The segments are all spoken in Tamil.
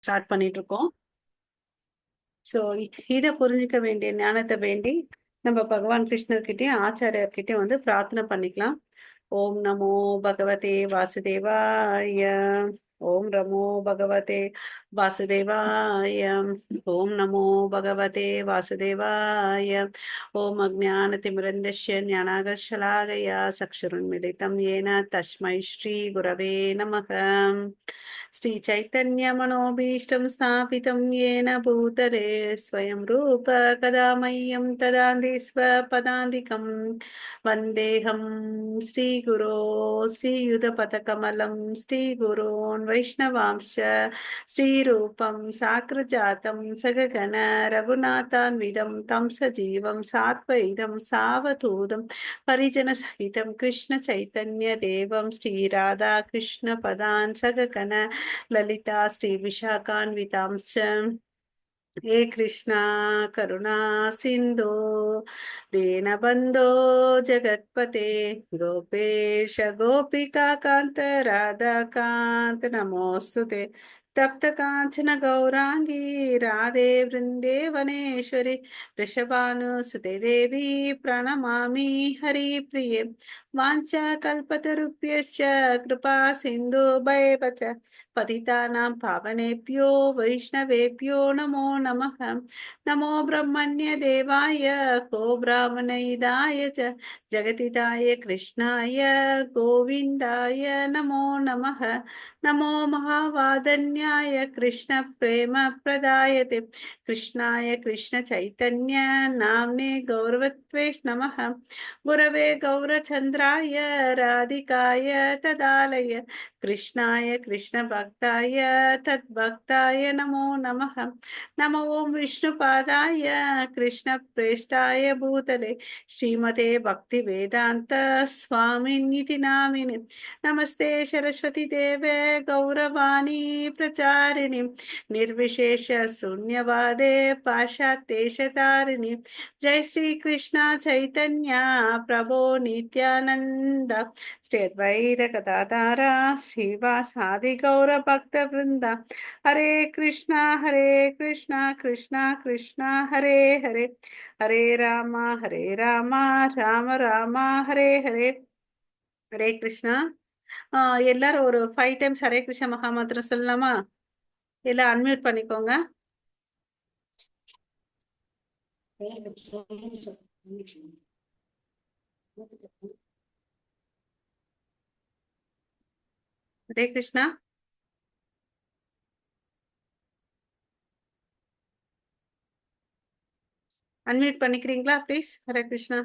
ஸ்டார்ட் பண்ணிட்டு இருக்கோம். ஸோ இதை புரிஞ்சுக்க வேண்டிய ஞானத்தை வேண்டி நம்ம பகவான் கிருஷ்ணர்கிட்டயும் ஆச்சாரியர்கிட்டயும் வந்து பிரார்த்தனை பண்ணிக்கலாம். ஓம் நமோ பகவதே வாசுதேவாய. ஓம் நமோ பகவதே வாசுதேவாய. ஓம் நமோ பகவதே வாசுதேவாய. ஓம் அஜானதிமிரந்தஸ்ய ஞானாகர்ஷலாகயா சக்ஷுருன்மிலிதம் ஏன தஸ்மை ஸ்ரீ குரவே நமக. ஸ்ரீ சைத்தன்ய மனோபீஷ்டம் ஸ்தாபிதம் येन भूतले स्वयं रूप कदा मह्यं ददाति स्वपदान्तिकं वन्देऽहं श्रीगुरो श्रीयुतपथकमलं श्रीगुरोन् वैष्णवांश्च श्रीरूपं साग्रजातं सगगण रघुनाथान्वितं तं सजीवं सात्वैतं सावधूतं परिजनसहितं कृष्णचैतन्यदेवं श्रीराधाकृष्णपदान् सगगण ललिता श्रीविशाखान्वितांश्च हे कृष्णा करुणा सिन्धो दीनबन्धो जगत्पते गोपेश गोपिका कान्त राधाकान्त नमोऽस्तुते तप्त काञ्चन गौराङ्गी राधे वृन्देवनेश्वरि वृषभानुसुते देवी प्रणमामि हरिप्रिये वाञ्छाकल्पतरुभ्यश्च कृपा सिन्धुभैव च पतितानां पावनेभ्यो वैष्णवेभ्यो नमो नमः। नमो ब्रह्मण्य देवाय को ब्राह्मणहिताय च जगतिदाय कृष्णाय गोविन्दाय नमो नमः। नमो महावादन्याय कृष्ण प्रेम प्रदायते कृष्णाय कृष्ण चैतन्य नाम्ने गौरवत्वेश नमः। गुरवे गौरचन्द्राय राधिकाय तदालय कृष्णाय कृष्ण भक्ताय तद्भक्ताय नमो नमः। नमो ओं विष्णुपादाय कृष्ण प्रेष्ठाय भूतले श्रीमते भक्ति वेदांत स्वामिनिति नामिने नमस्ते सरस्वती देवे गौरवाणी प्रचारिणी निर्विशेष शून्यवादे पाश्चात्येशतारिणी जय श्री कृष्ण चैतन्य प्रभो नित्यानंद श्री अद्वैत गदाधारा श्रीवासादि गौर भक्त वृंदा हरे कृष्णा कृष्णा कृष्णा हरे हरे हरे राम राम राम हरे हरे हरे कृष्णा. எல்லாரும் ஒரு 5 டைம்ஸ் ஹரே கிருஷ்ண மகாமந்திரம் சொல்லலாமா? எல்லாம் அன்மியூட் பண்ணிக்கோங்க. ஹரே கிருஷ்ணா. அன்மியூட் பண்ணிக்கிறீங்களா ப்ளீஸ்? ஹரே கிருஷ்ணா.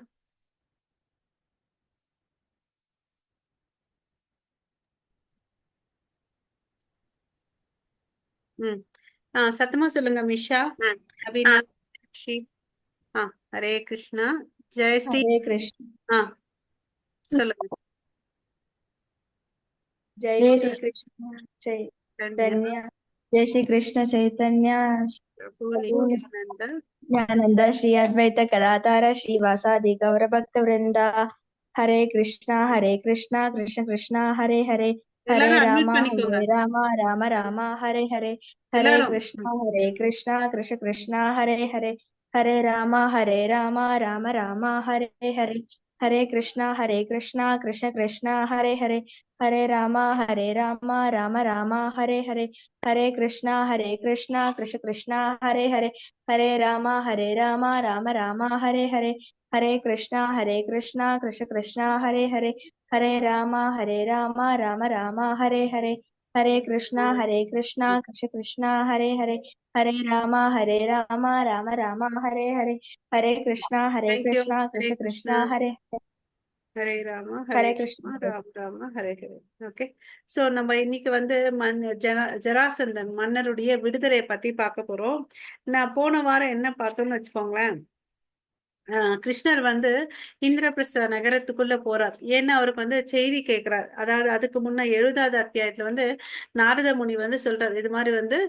சத்தமா சொல்லுங்க மிஷா, அபினா, ஸ்ரீ. ஹரே கிருஷ்ணா. ஜெய் ஸ்ரீ. हरे कृष्ण சொல்லுங்க. जय श्री कृष्ण चैतन्य जय श्री कृष्ण चैतन्य ज्ञानंद श्री अद्वैत गदाधर श्रीवासादि गौर भक्त वृंदा हरे कृष्णा कृष्ण कृष्ण हरे हरे हरे राम राम राम हरे हरे हरे कृष्णा कृष्ण कृष्ण हरे हरे हरे राम राम राम हरे हरे हरे कृष्णा कृष्ण कृष्ण हरे हरे हरे राम राम राम हरे हरे हरे कृष्णा कृष्ण कृष्ण हरे हरे हरे राम राम राम हरे हरे हरे कृष्णा कृष्ण कृष्ण हरे हरे हरे राम राम राम हरे हरे हरे कृष्णा कृष्ण कृष्ण हरे हरे हरे राम राम राम हरे हरे हरे कृष्णा कृष्ण कृष्ण हरे ஹரே ராம हरे कृष्ण ராம ராம ஹரே ஹரே. ஓகே. ஸோ நம்ம இன்னைக்கு வந்து ஜராசந்தன் மன்னருடைய விடுதலையை பத்தி பார்க்க போறோம். நான் போன வாரம் என்ன பார்த்தோம்னு வச்சுக்கோங்களேன். கிருஷ்ணர் வந்து இந்திரபிரஸ்த நகரத்துக்குள்ள போறார். ஏன்னா அவருக்கு வந்து செய்தி கேட்கிறார். அதாவது அதுக்கு முன்ன 70வது அத்தியாயத்துல வந்து நாரத முனி வந்து சொல்றாரு, இது மாதிரி வந்து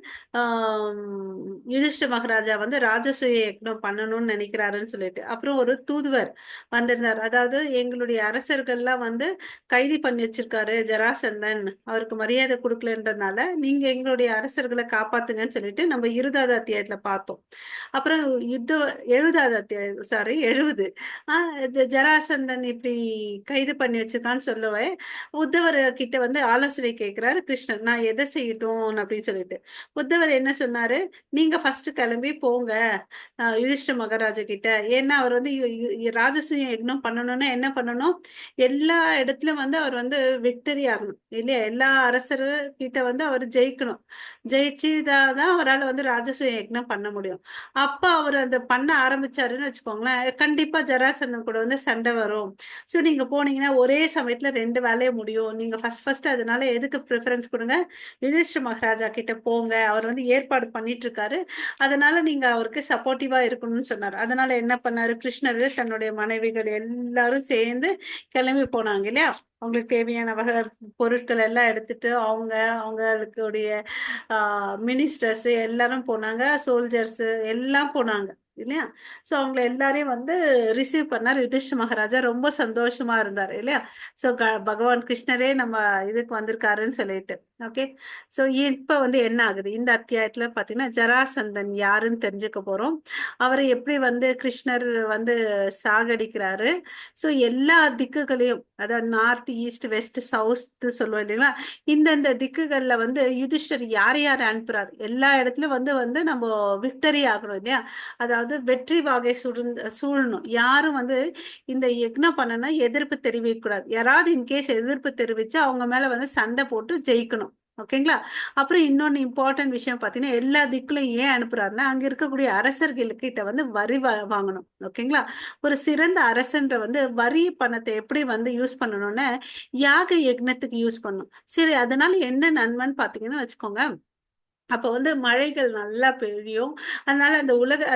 யுதிஷ்ட மகாராஜா வந்து ராஜசூய யக்ஞம் பண்ணணும்னு நினைக்கிறாருன்னு சொல்லிட்டு. அப்புறம் ஒரு தூதுவர் வந்திருந்தார். அதாவது எங்களுடைய அரசர்கள்லாம் வந்து கைது பண்ணி வச்சிருக்காரு ஜராசந்தன், அவருக்கு மரியாதை கொடுக்கலன்றதுனால நீங்க எங்களுடைய அரசர்களை காப்பாத்துங்கன்னு சொல்லிட்டு நம்ம 20வது அத்தியாயத்துல பார்த்தோம். அப்புறம் யுத்த 70வது அத்தியாயம், சாரி 70. ஜராசந்தன் இப்படி கைது பண்ணி வச்சிருக்கான்னு சொல்லுவேன். உத்தவர் கிட்ட வந்து ஆலோசனை கேட்கிறாரு கிருஷ்ணன், நான் எதை செய்யட்டும் அப்படின்னு சொல்லிட்டு. உத்தவர் என்ன சொன்னாரு, நீங்க ஃபர்ஸ்ட் கிளம்பி போங்க யுதிஷ்ட மகாராஜா கிட்ட. ஏன்னா அவர் வந்து ராஜசூய யக்ஞம் பண்ணணும்னா என்ன பண்ணணும், எல்லா இடத்துலயும் வந்து அவர் வந்து விக்டரி ஆகணும் இல்லையா, எல்லா அரசரு கிட்ட வந்து அவர் ஜெயிக்கணும். ஜெயிச்சுதான் அவரால் வந்து ராஜசூய யக்ஞம் பண்ண முடியும். அப்ப அவர் அந்த பண்ண ஆரம்பிச்சாருன்னு வச்சுக்கோங்களேன், கண்டிப்பா ஜராசந்தன் கூட வந்து சண்டை வரும். ஸோ நீங்க போனீங்கன்னா ஒரே சமயத்துல 2 வேலையை முடியும். நீங்க ஃபர்ஸ்ட் அதனால எதுக்கு ப்ரிஃபரன்ஸ் கொடுங்க, யுதிஷ்ட மகாராஜா கிட்ட போங்க, அவர் வந்து ஏற்பாடு பண்ணிட்டு இருக்காரு, அதனால நீங்க அவருக்கு சப்போர்ட்டிவா இருக்கணும்னு சொன்னார். அதனால என்ன பண்ணாரு கிருஷ்ணர், தன்னுடைய மனைவிகள் எல்லாரும் சேர்ந்து கிளம்பி போனாங்க இல்லையா. அவங்களுக்கு தேவையான பொருட்கள் எல்லாம் எடுத்துட்டு அவங்களுடைய மினிஸ்டர்ஸ் எல்லாரும் போனாங்க, சோல்ஜர்ஸ் எல்லாம் போனாங்க இல்லையா. சோ அவங்க எல்லாரையும் வந்து ரிசீவ் பண்ணார் யுதிஷ்ட மகாராஜா. ரொம்ப சந்தோஷமா இருந்தார் இல்லையா. சோ பகவான் கிருஷ்ணரே நம்ம இதுக்கு வந்திருக்காருன்னு சொல்லிட்டு. ஓகே. சோ இப்ப வந்து என்ன ஆகுது இந்த அத்தியாயத்துல பாத்தீங்கன்னா, ஜராசந்தன் யாருன்னு தெரிஞ்சுக்க போறோம். அவரை எப்படி வந்து கிருஷ்ணர் வந்து சாகடிக்கிறாரு. சோ எல்லா திக்குகளையும், அதாவது நார்த் ஈஸ்ட் வெஸ்ட் சவுத் சொல்லுவோம் இல்லைங்களா, இந்தந்த திக்குகள்ல வந்து யுதிஷ்டர் யார் யார் அனுப்புறாரு, எல்லா இடத்துலயும் வந்து வந்து நம்ம விக்டரி ஆகணும் இல்லையா. அதாவது வெற்றி வாகை சூழணும். யாரும் வந்து இந்த யக்னம் பண்ணனா எதிர்ப்பு தெரிவிக்க கூடாது. யாராவது இன்கேஸ் எதிர்ப்பு தெரிவிச்சு அவங்க மேல வந்து சண்டை போட்டு ஜெயிக்கணும். ஓகேங்களா. அப்புறம் இன்னொன்னு இம்பார்ட்டன்ட் விஷயம் பாத்தீங்கன்னா, எல்லா திக்குலையும் ஏன் அனுப்புறாருன்னா, அங்க இருக்கக்கூடிய அரசர்கள்கிட்ட வந்து வரி வாங்கணும். ஓகேங்களா. ஒரு சிறந்த அரசன்ற வந்து வரி பணத்தை எப்படி வந்து யூஸ் பண்ணணும்னு யாக யக்னத்துக்கு யூஸ் பண்ணும். சரி, அதனால என்ன நன்மைன்னு பாத்தீங்கன்னா வச்சுக்கோங்க, அப்ப வந்து மழைகள் நல்லா பெய்யும். அதனால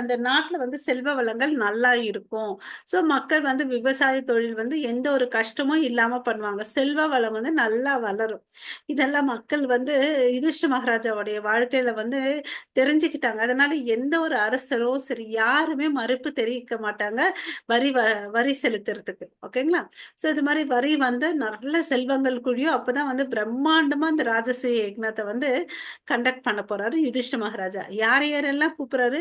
அந்த நாட்டுல வந்து செல்வ வளங்கள் நல்லா இருக்கும். சோ மக்கள் வந்து விவசாய தொழில் வந்து எந்த ஒரு கஷ்டமும் இல்லாம பண்ணுவாங்க. செல்வ வளம் வந்து நல்லா வளரும். இதெல்லாம் மக்கள் வந்து யுதிஷ்ட மகாராஜாவுடைய வாழ்க்கையில வந்து தெரிஞ்சுக்கிட்டாங்க. அதனால எந்த ஒரு அரசரோ சரி யாருமே மறுப்பு தெரிவிக்க மாட்டாங்க வரி செலுத்துறதுக்கு. ஓகேங்களா. சோ இது மாதிரி வரி வந்து நல்ல செல்வங்கள் கூடியும். அப்பதான் வந்து பிரம்மாண்டமா இந்த ராஜசூய யக்ஞத்தை வந்து கண்டக்ட் பண்ண போறாரு யுதிஷ்ட மகாராஜா. யாரெல்லாம் கூப்பிடுறாரு,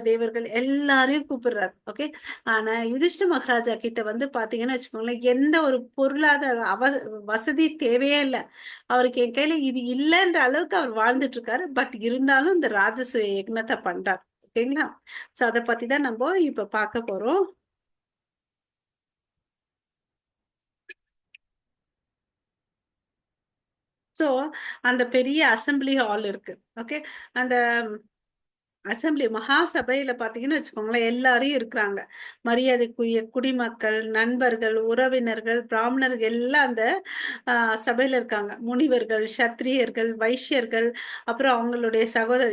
தேவர்கள் எல்லாரையும் கூப்பிடுறாரு. ஓகே. ஆனா யுதிஷ்ட மகாராஜா கிட்ட வந்து பாத்தீங்கன்னு வச்சுக்கோங்களேன், எந்த ஒரு பொருளாதார வசதி தேவையே இல்லை. அவருக்கு என் கையில இது இல்லைன்ற அளவுக்கு அவர் வாழ்ந்துட்டு இருக்காரு. பட் இருந்தாலும் இந்த ராஜசூய யக்னத்தை பண்றார். ஓகேங்களா. சோ அதை பத்தி தான் நம்ம இப்ப பார்க்க போறோம். சோ அந்த பெரிய அசம்பிளி ஹால் இருக்கு. ஓகே. அந்த அசம்பிளி மகா சபையில பாத்தீங்கன்னு வச்சுக்கோங்களேன், எல்லாரையும் இருக்கிறாங்க. மரியாதைக்குரிய குடிமக்கள், நண்பர்கள், உறவினர்கள், பிராமணர்கள் எல்லாம் அந்த சபையில இருக்காங்க. முனிவர்கள், சத்திரியர்கள், வைஷ்யர்கள், அப்புறம் அவங்களுடைய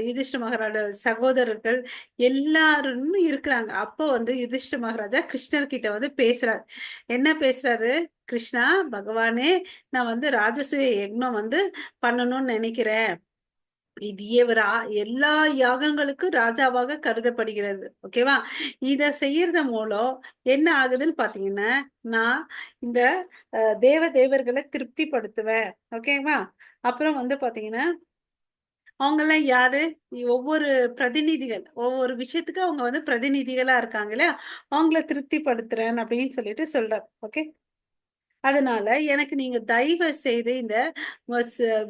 யுதிஷ்ட மகாராஜ சகோதரர்கள் எல்லாரும் இருக்கிறாங்க. அப்போ வந்து யுதிஷ்ட மகாராஜா கிருஷ்ணர் கிட்ட வந்து பேசுறாரு. என்ன பேசுறாரு, கிருஷ்ணா பகவானே, நான் வந்து ராஜசூய யக்ஞம் வந்து பண்ணணும்னு நினைக்கிறேன். இது எல்லா யாகங்களுக்கும் ராஜாவாக கருதப்படுகிறது. ஓகேவா. இத செய்யறது மூலம் என்ன ஆகுதுன்னு பாத்தீங்கன்னா, நான் இந்த தேவர்களை திருப்திப்படுத்துவேன். ஓகேவா. அப்புறம் வந்து பாத்தீங்கன்னா, அவங்க எல்லாம் யாரு, ஒவ்வொரு பிரதிநிதிகள், ஒவ்வொரு விஷயத்துக்கு அவங்க வந்து பிரதிநிதிகளா இருக்காங்க இல்லையா, அவங்கள திருப்திப்படுத்துறேன் அப்படின்னு சொல்லிட்டு சொல்றாரு. ஓகே. அதனால எனக்கு நீங்க தயவு செய்து இந்த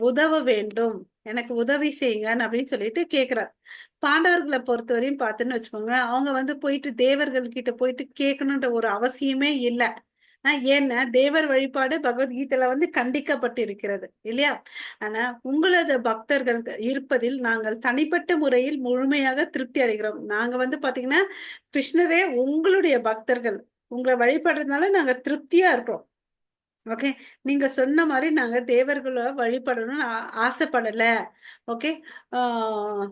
உதவ வேண்டும், எனக்கு உதவி செய்யுங்கன்னு அப்படின்னு சொல்லிட்டு கேக்குறார். பாண்டவர்களை பொறுத்தவரையும் பார்த்துன்னு வச்சுக்கோங்க, அவங்க வந்து போயிட்டு தேவர்கள் கிட்ட போயிட்டு கேட்கணுன்ற ஒரு அவசியமே இல்லை. ஏன்னா தேவர் வழிபாடு பகவத்கீதையில வந்து கண்டிக்கப்பட்டு இருக்கிறது இல்லையா. ஆனா உங்களது பக்தர்கள் இருப்பதில் நாங்கள் தனிப்பட்ட முறையில் முழுமையாக திருப்தி அடைகிறோம். நாங்க வந்து பாத்தீங்கன்னா கிருஷ்ணரே உங்களுடைய பக்தர்கள், உங்களை வழிபடுறதுனால நாங்க திருப்தியா இருக்கோம். ஓகே. நீங்க சொன்ன மாதிரி நாங்க தேவர்களை வழிபடணும்னு ஆசைப்படல. ஓகே. ஆஹ்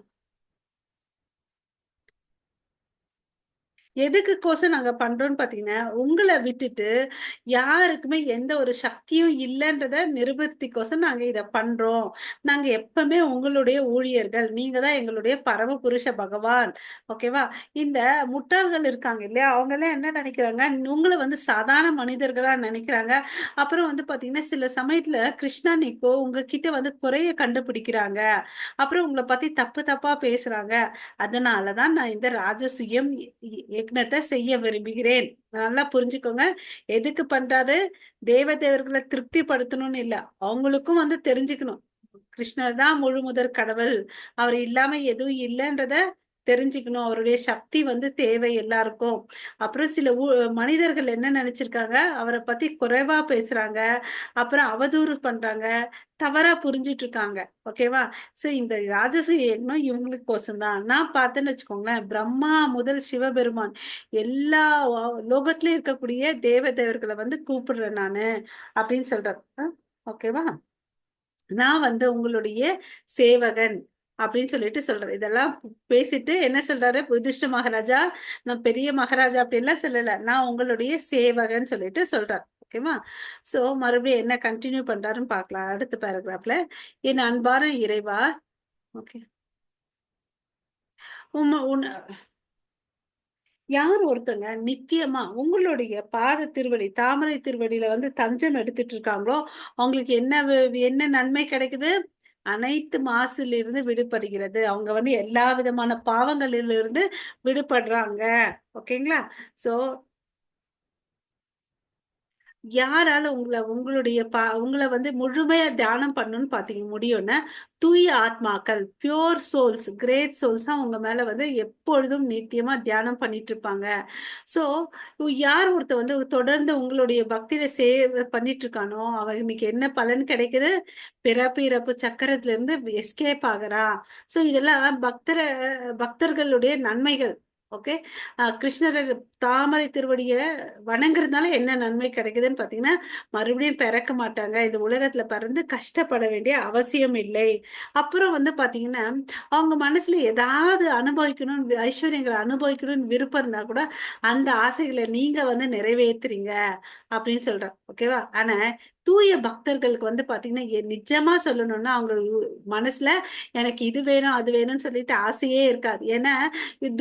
எதுக்குக்கோசம் நாங்க பண்றோம்னு பாத்தீங்கன்னா, உங்களை விட்டுட்டு யாருக்குமே எந்த ஒரு சக்தியும் இல்லைன்றத நிரூபித்திக்கோசம் நாங்க இத பண்றோம். நாங்க எப்பவுமே உங்களுடைய ஊழியர்கள். நீங்க தான் எங்களுடைய பரம புருஷ பகவான். ஓகேவா? இந்த முட்டாள்கள் இருக்காங்க இல்லையா? அவங்க எல்லாம் என்ன நினைக்கிறாங்க, உங்கள வந்து சாதாரண மனிதர்களா நினைக்கிறாங்க. அப்புறம் வந்து பாத்தீங்கன்னா, சில சமயத்துல கிருஷ்ணா இப்போ உங்ககிட்ட வந்து குறைய கண்டுபிடிக்கிறாங்க. அப்புறம் உங்கள பத்தி தப்பு தப்பா பேசுறாங்க. அதனாலதான் நான் இந்த ராஜசூயம் யக்ஞத்தை செய்ய விரும்புகிறேன். நல்லா புரிஞ்சுக்கோங்க. எதுக்கு பண்றாரு? தேவதேவர்களை திருப்திப்படுத்தணும்னு இல்ல. அவங்களுக்கும் வந்து தெரிஞ்சுக்கணும். கிருஷ்ணர் தான் முழு முதற் கடவுள். அவர் இல்லாம எதுவும் இல்லைன்றத தெரிஞ்சுக்கணும். அவருடைய சக்தி வந்து தேவை எல்லாருக்கும். அப்புறம் சில மனிதர்கள் என்ன நினைச்சிருக்காங்க, அவரை பத்தி குறைவா பேசுறாங்க, அப்புறம் அவதூறு பண்றாங்க, தவறா புரிஞ்சிட்டு இருக்காங்க. ஓகேவா? சோ இந்த ராஜசூய யக்ஞம் இவங்களுக்கோசம் தான். நான் பார்த்தேன்னு வச்சுக்கோங்களேன், பிரம்மா முதல் சிவபெருமான் எல்லா லோகத்திலயும் இருக்கக்கூடிய தேவதேவர்களை வந்து கூப்பிடுறேன் நானு அப்படின்னு சொல்றாரு. ஓகேவா? நான் வந்து உங்களுடைய சேவகன் அப்படின்னு சொல்லிட்டு சொல்றாரு. இதெல்லாம் பேசிட்டு என்ன சொல்றாரு யுதிஷ்ட மகாராஜா, நான் பெரிய மகாராஜா அப்படின்லாம் சொல்லல, நான் உங்களுடைய சேவகன் சொல்லிட்டு சொல்றாரு. ஓகேவா? சோ மறுபடியும் என்ன கண்டினியூ பண்றாருன்னு பார்க்கலாம் அடுத்த பேராகிராஃப்ல. என் அன்பான இறைவா. ஓகே. உன் யார் ஒருத்தங்க நித்தியமா உங்களுடைய பாத திருவடி தாமரை திருவடியில வந்து தஞ்சம் எடுத்துட்டு இருக்காங்களோ அவங்களுக்கு என்ன நன்மை கிடைக்குது? அனைத்து மாசிலிருந்து விடுபடுகிறது. அவங்க வந்து எல்லா விதமான பாவங்களிலிருந்து விடுபடுறாங்க. ஓகேங்களா? சோ யாரால உங்களை வந்து முழுமையா தியானம் பண்ணணும்னு பாத்தீங்க முடியும்னா, தூய ஆத்மாக்கள், பியோர் சோல்ஸ், கிரேட் சோல்ஸ் உங்க மேல வந்து எப்பொழுதும் நித்தியமா தியானம் பண்ணிட்டு இருப்பாங்க. சோ யார் ஒருத்தர் வந்து தொடர்ந்து உங்களுடைய பக்தியில சேவை பண்ணிட்டு இருக்கானோ அவன் இன்னைக்கு என்ன பலன் கிடைக்குது? பிறப்பு இறப்பு சக்கரத்துல இருந்து எஸ்கேப் ஆகுறான். சோ இதெல்லாம் பக்தர்களுடைய நன்மைகள். ஓகே. கிருஷ்ணர் தாமரை திருவடிய வணங்குறதுனால என்ன நன்மை கிடைக்குதுன்னு பாத்தீங்கன்னா, மறுபடியும் பிறக்க மாட்டாங்க. இந்த உலகத்துல பிறந்து கஷ்டப்பட வேண்டிய அவசியம் இல்லை. அப்புறம் வந்து பாத்தீங்கன்னா, அவங்க மனசுல ஏதாவது அனுபவிக்கணும், ஐஸ்வர்யங்களை அனுபவிக்கணும்னு விருப்பம் இருந்தா கூட அந்த ஆசைகளை நீங்க வந்து நிறைவேத்துறீங்க அப்படின்னு சொல்றேன். ஓகேவா? ஆனா தூய பக்தர்களுக்கு வந்து பாத்தீங்கன்னா, நிஜமா சொல்லணும்னா அவங்க மனசுல எனக்கு இது வேணும் அது வேணும்னு சொல்லிட்டு ஆசையே இருக்காது. ஏன்னா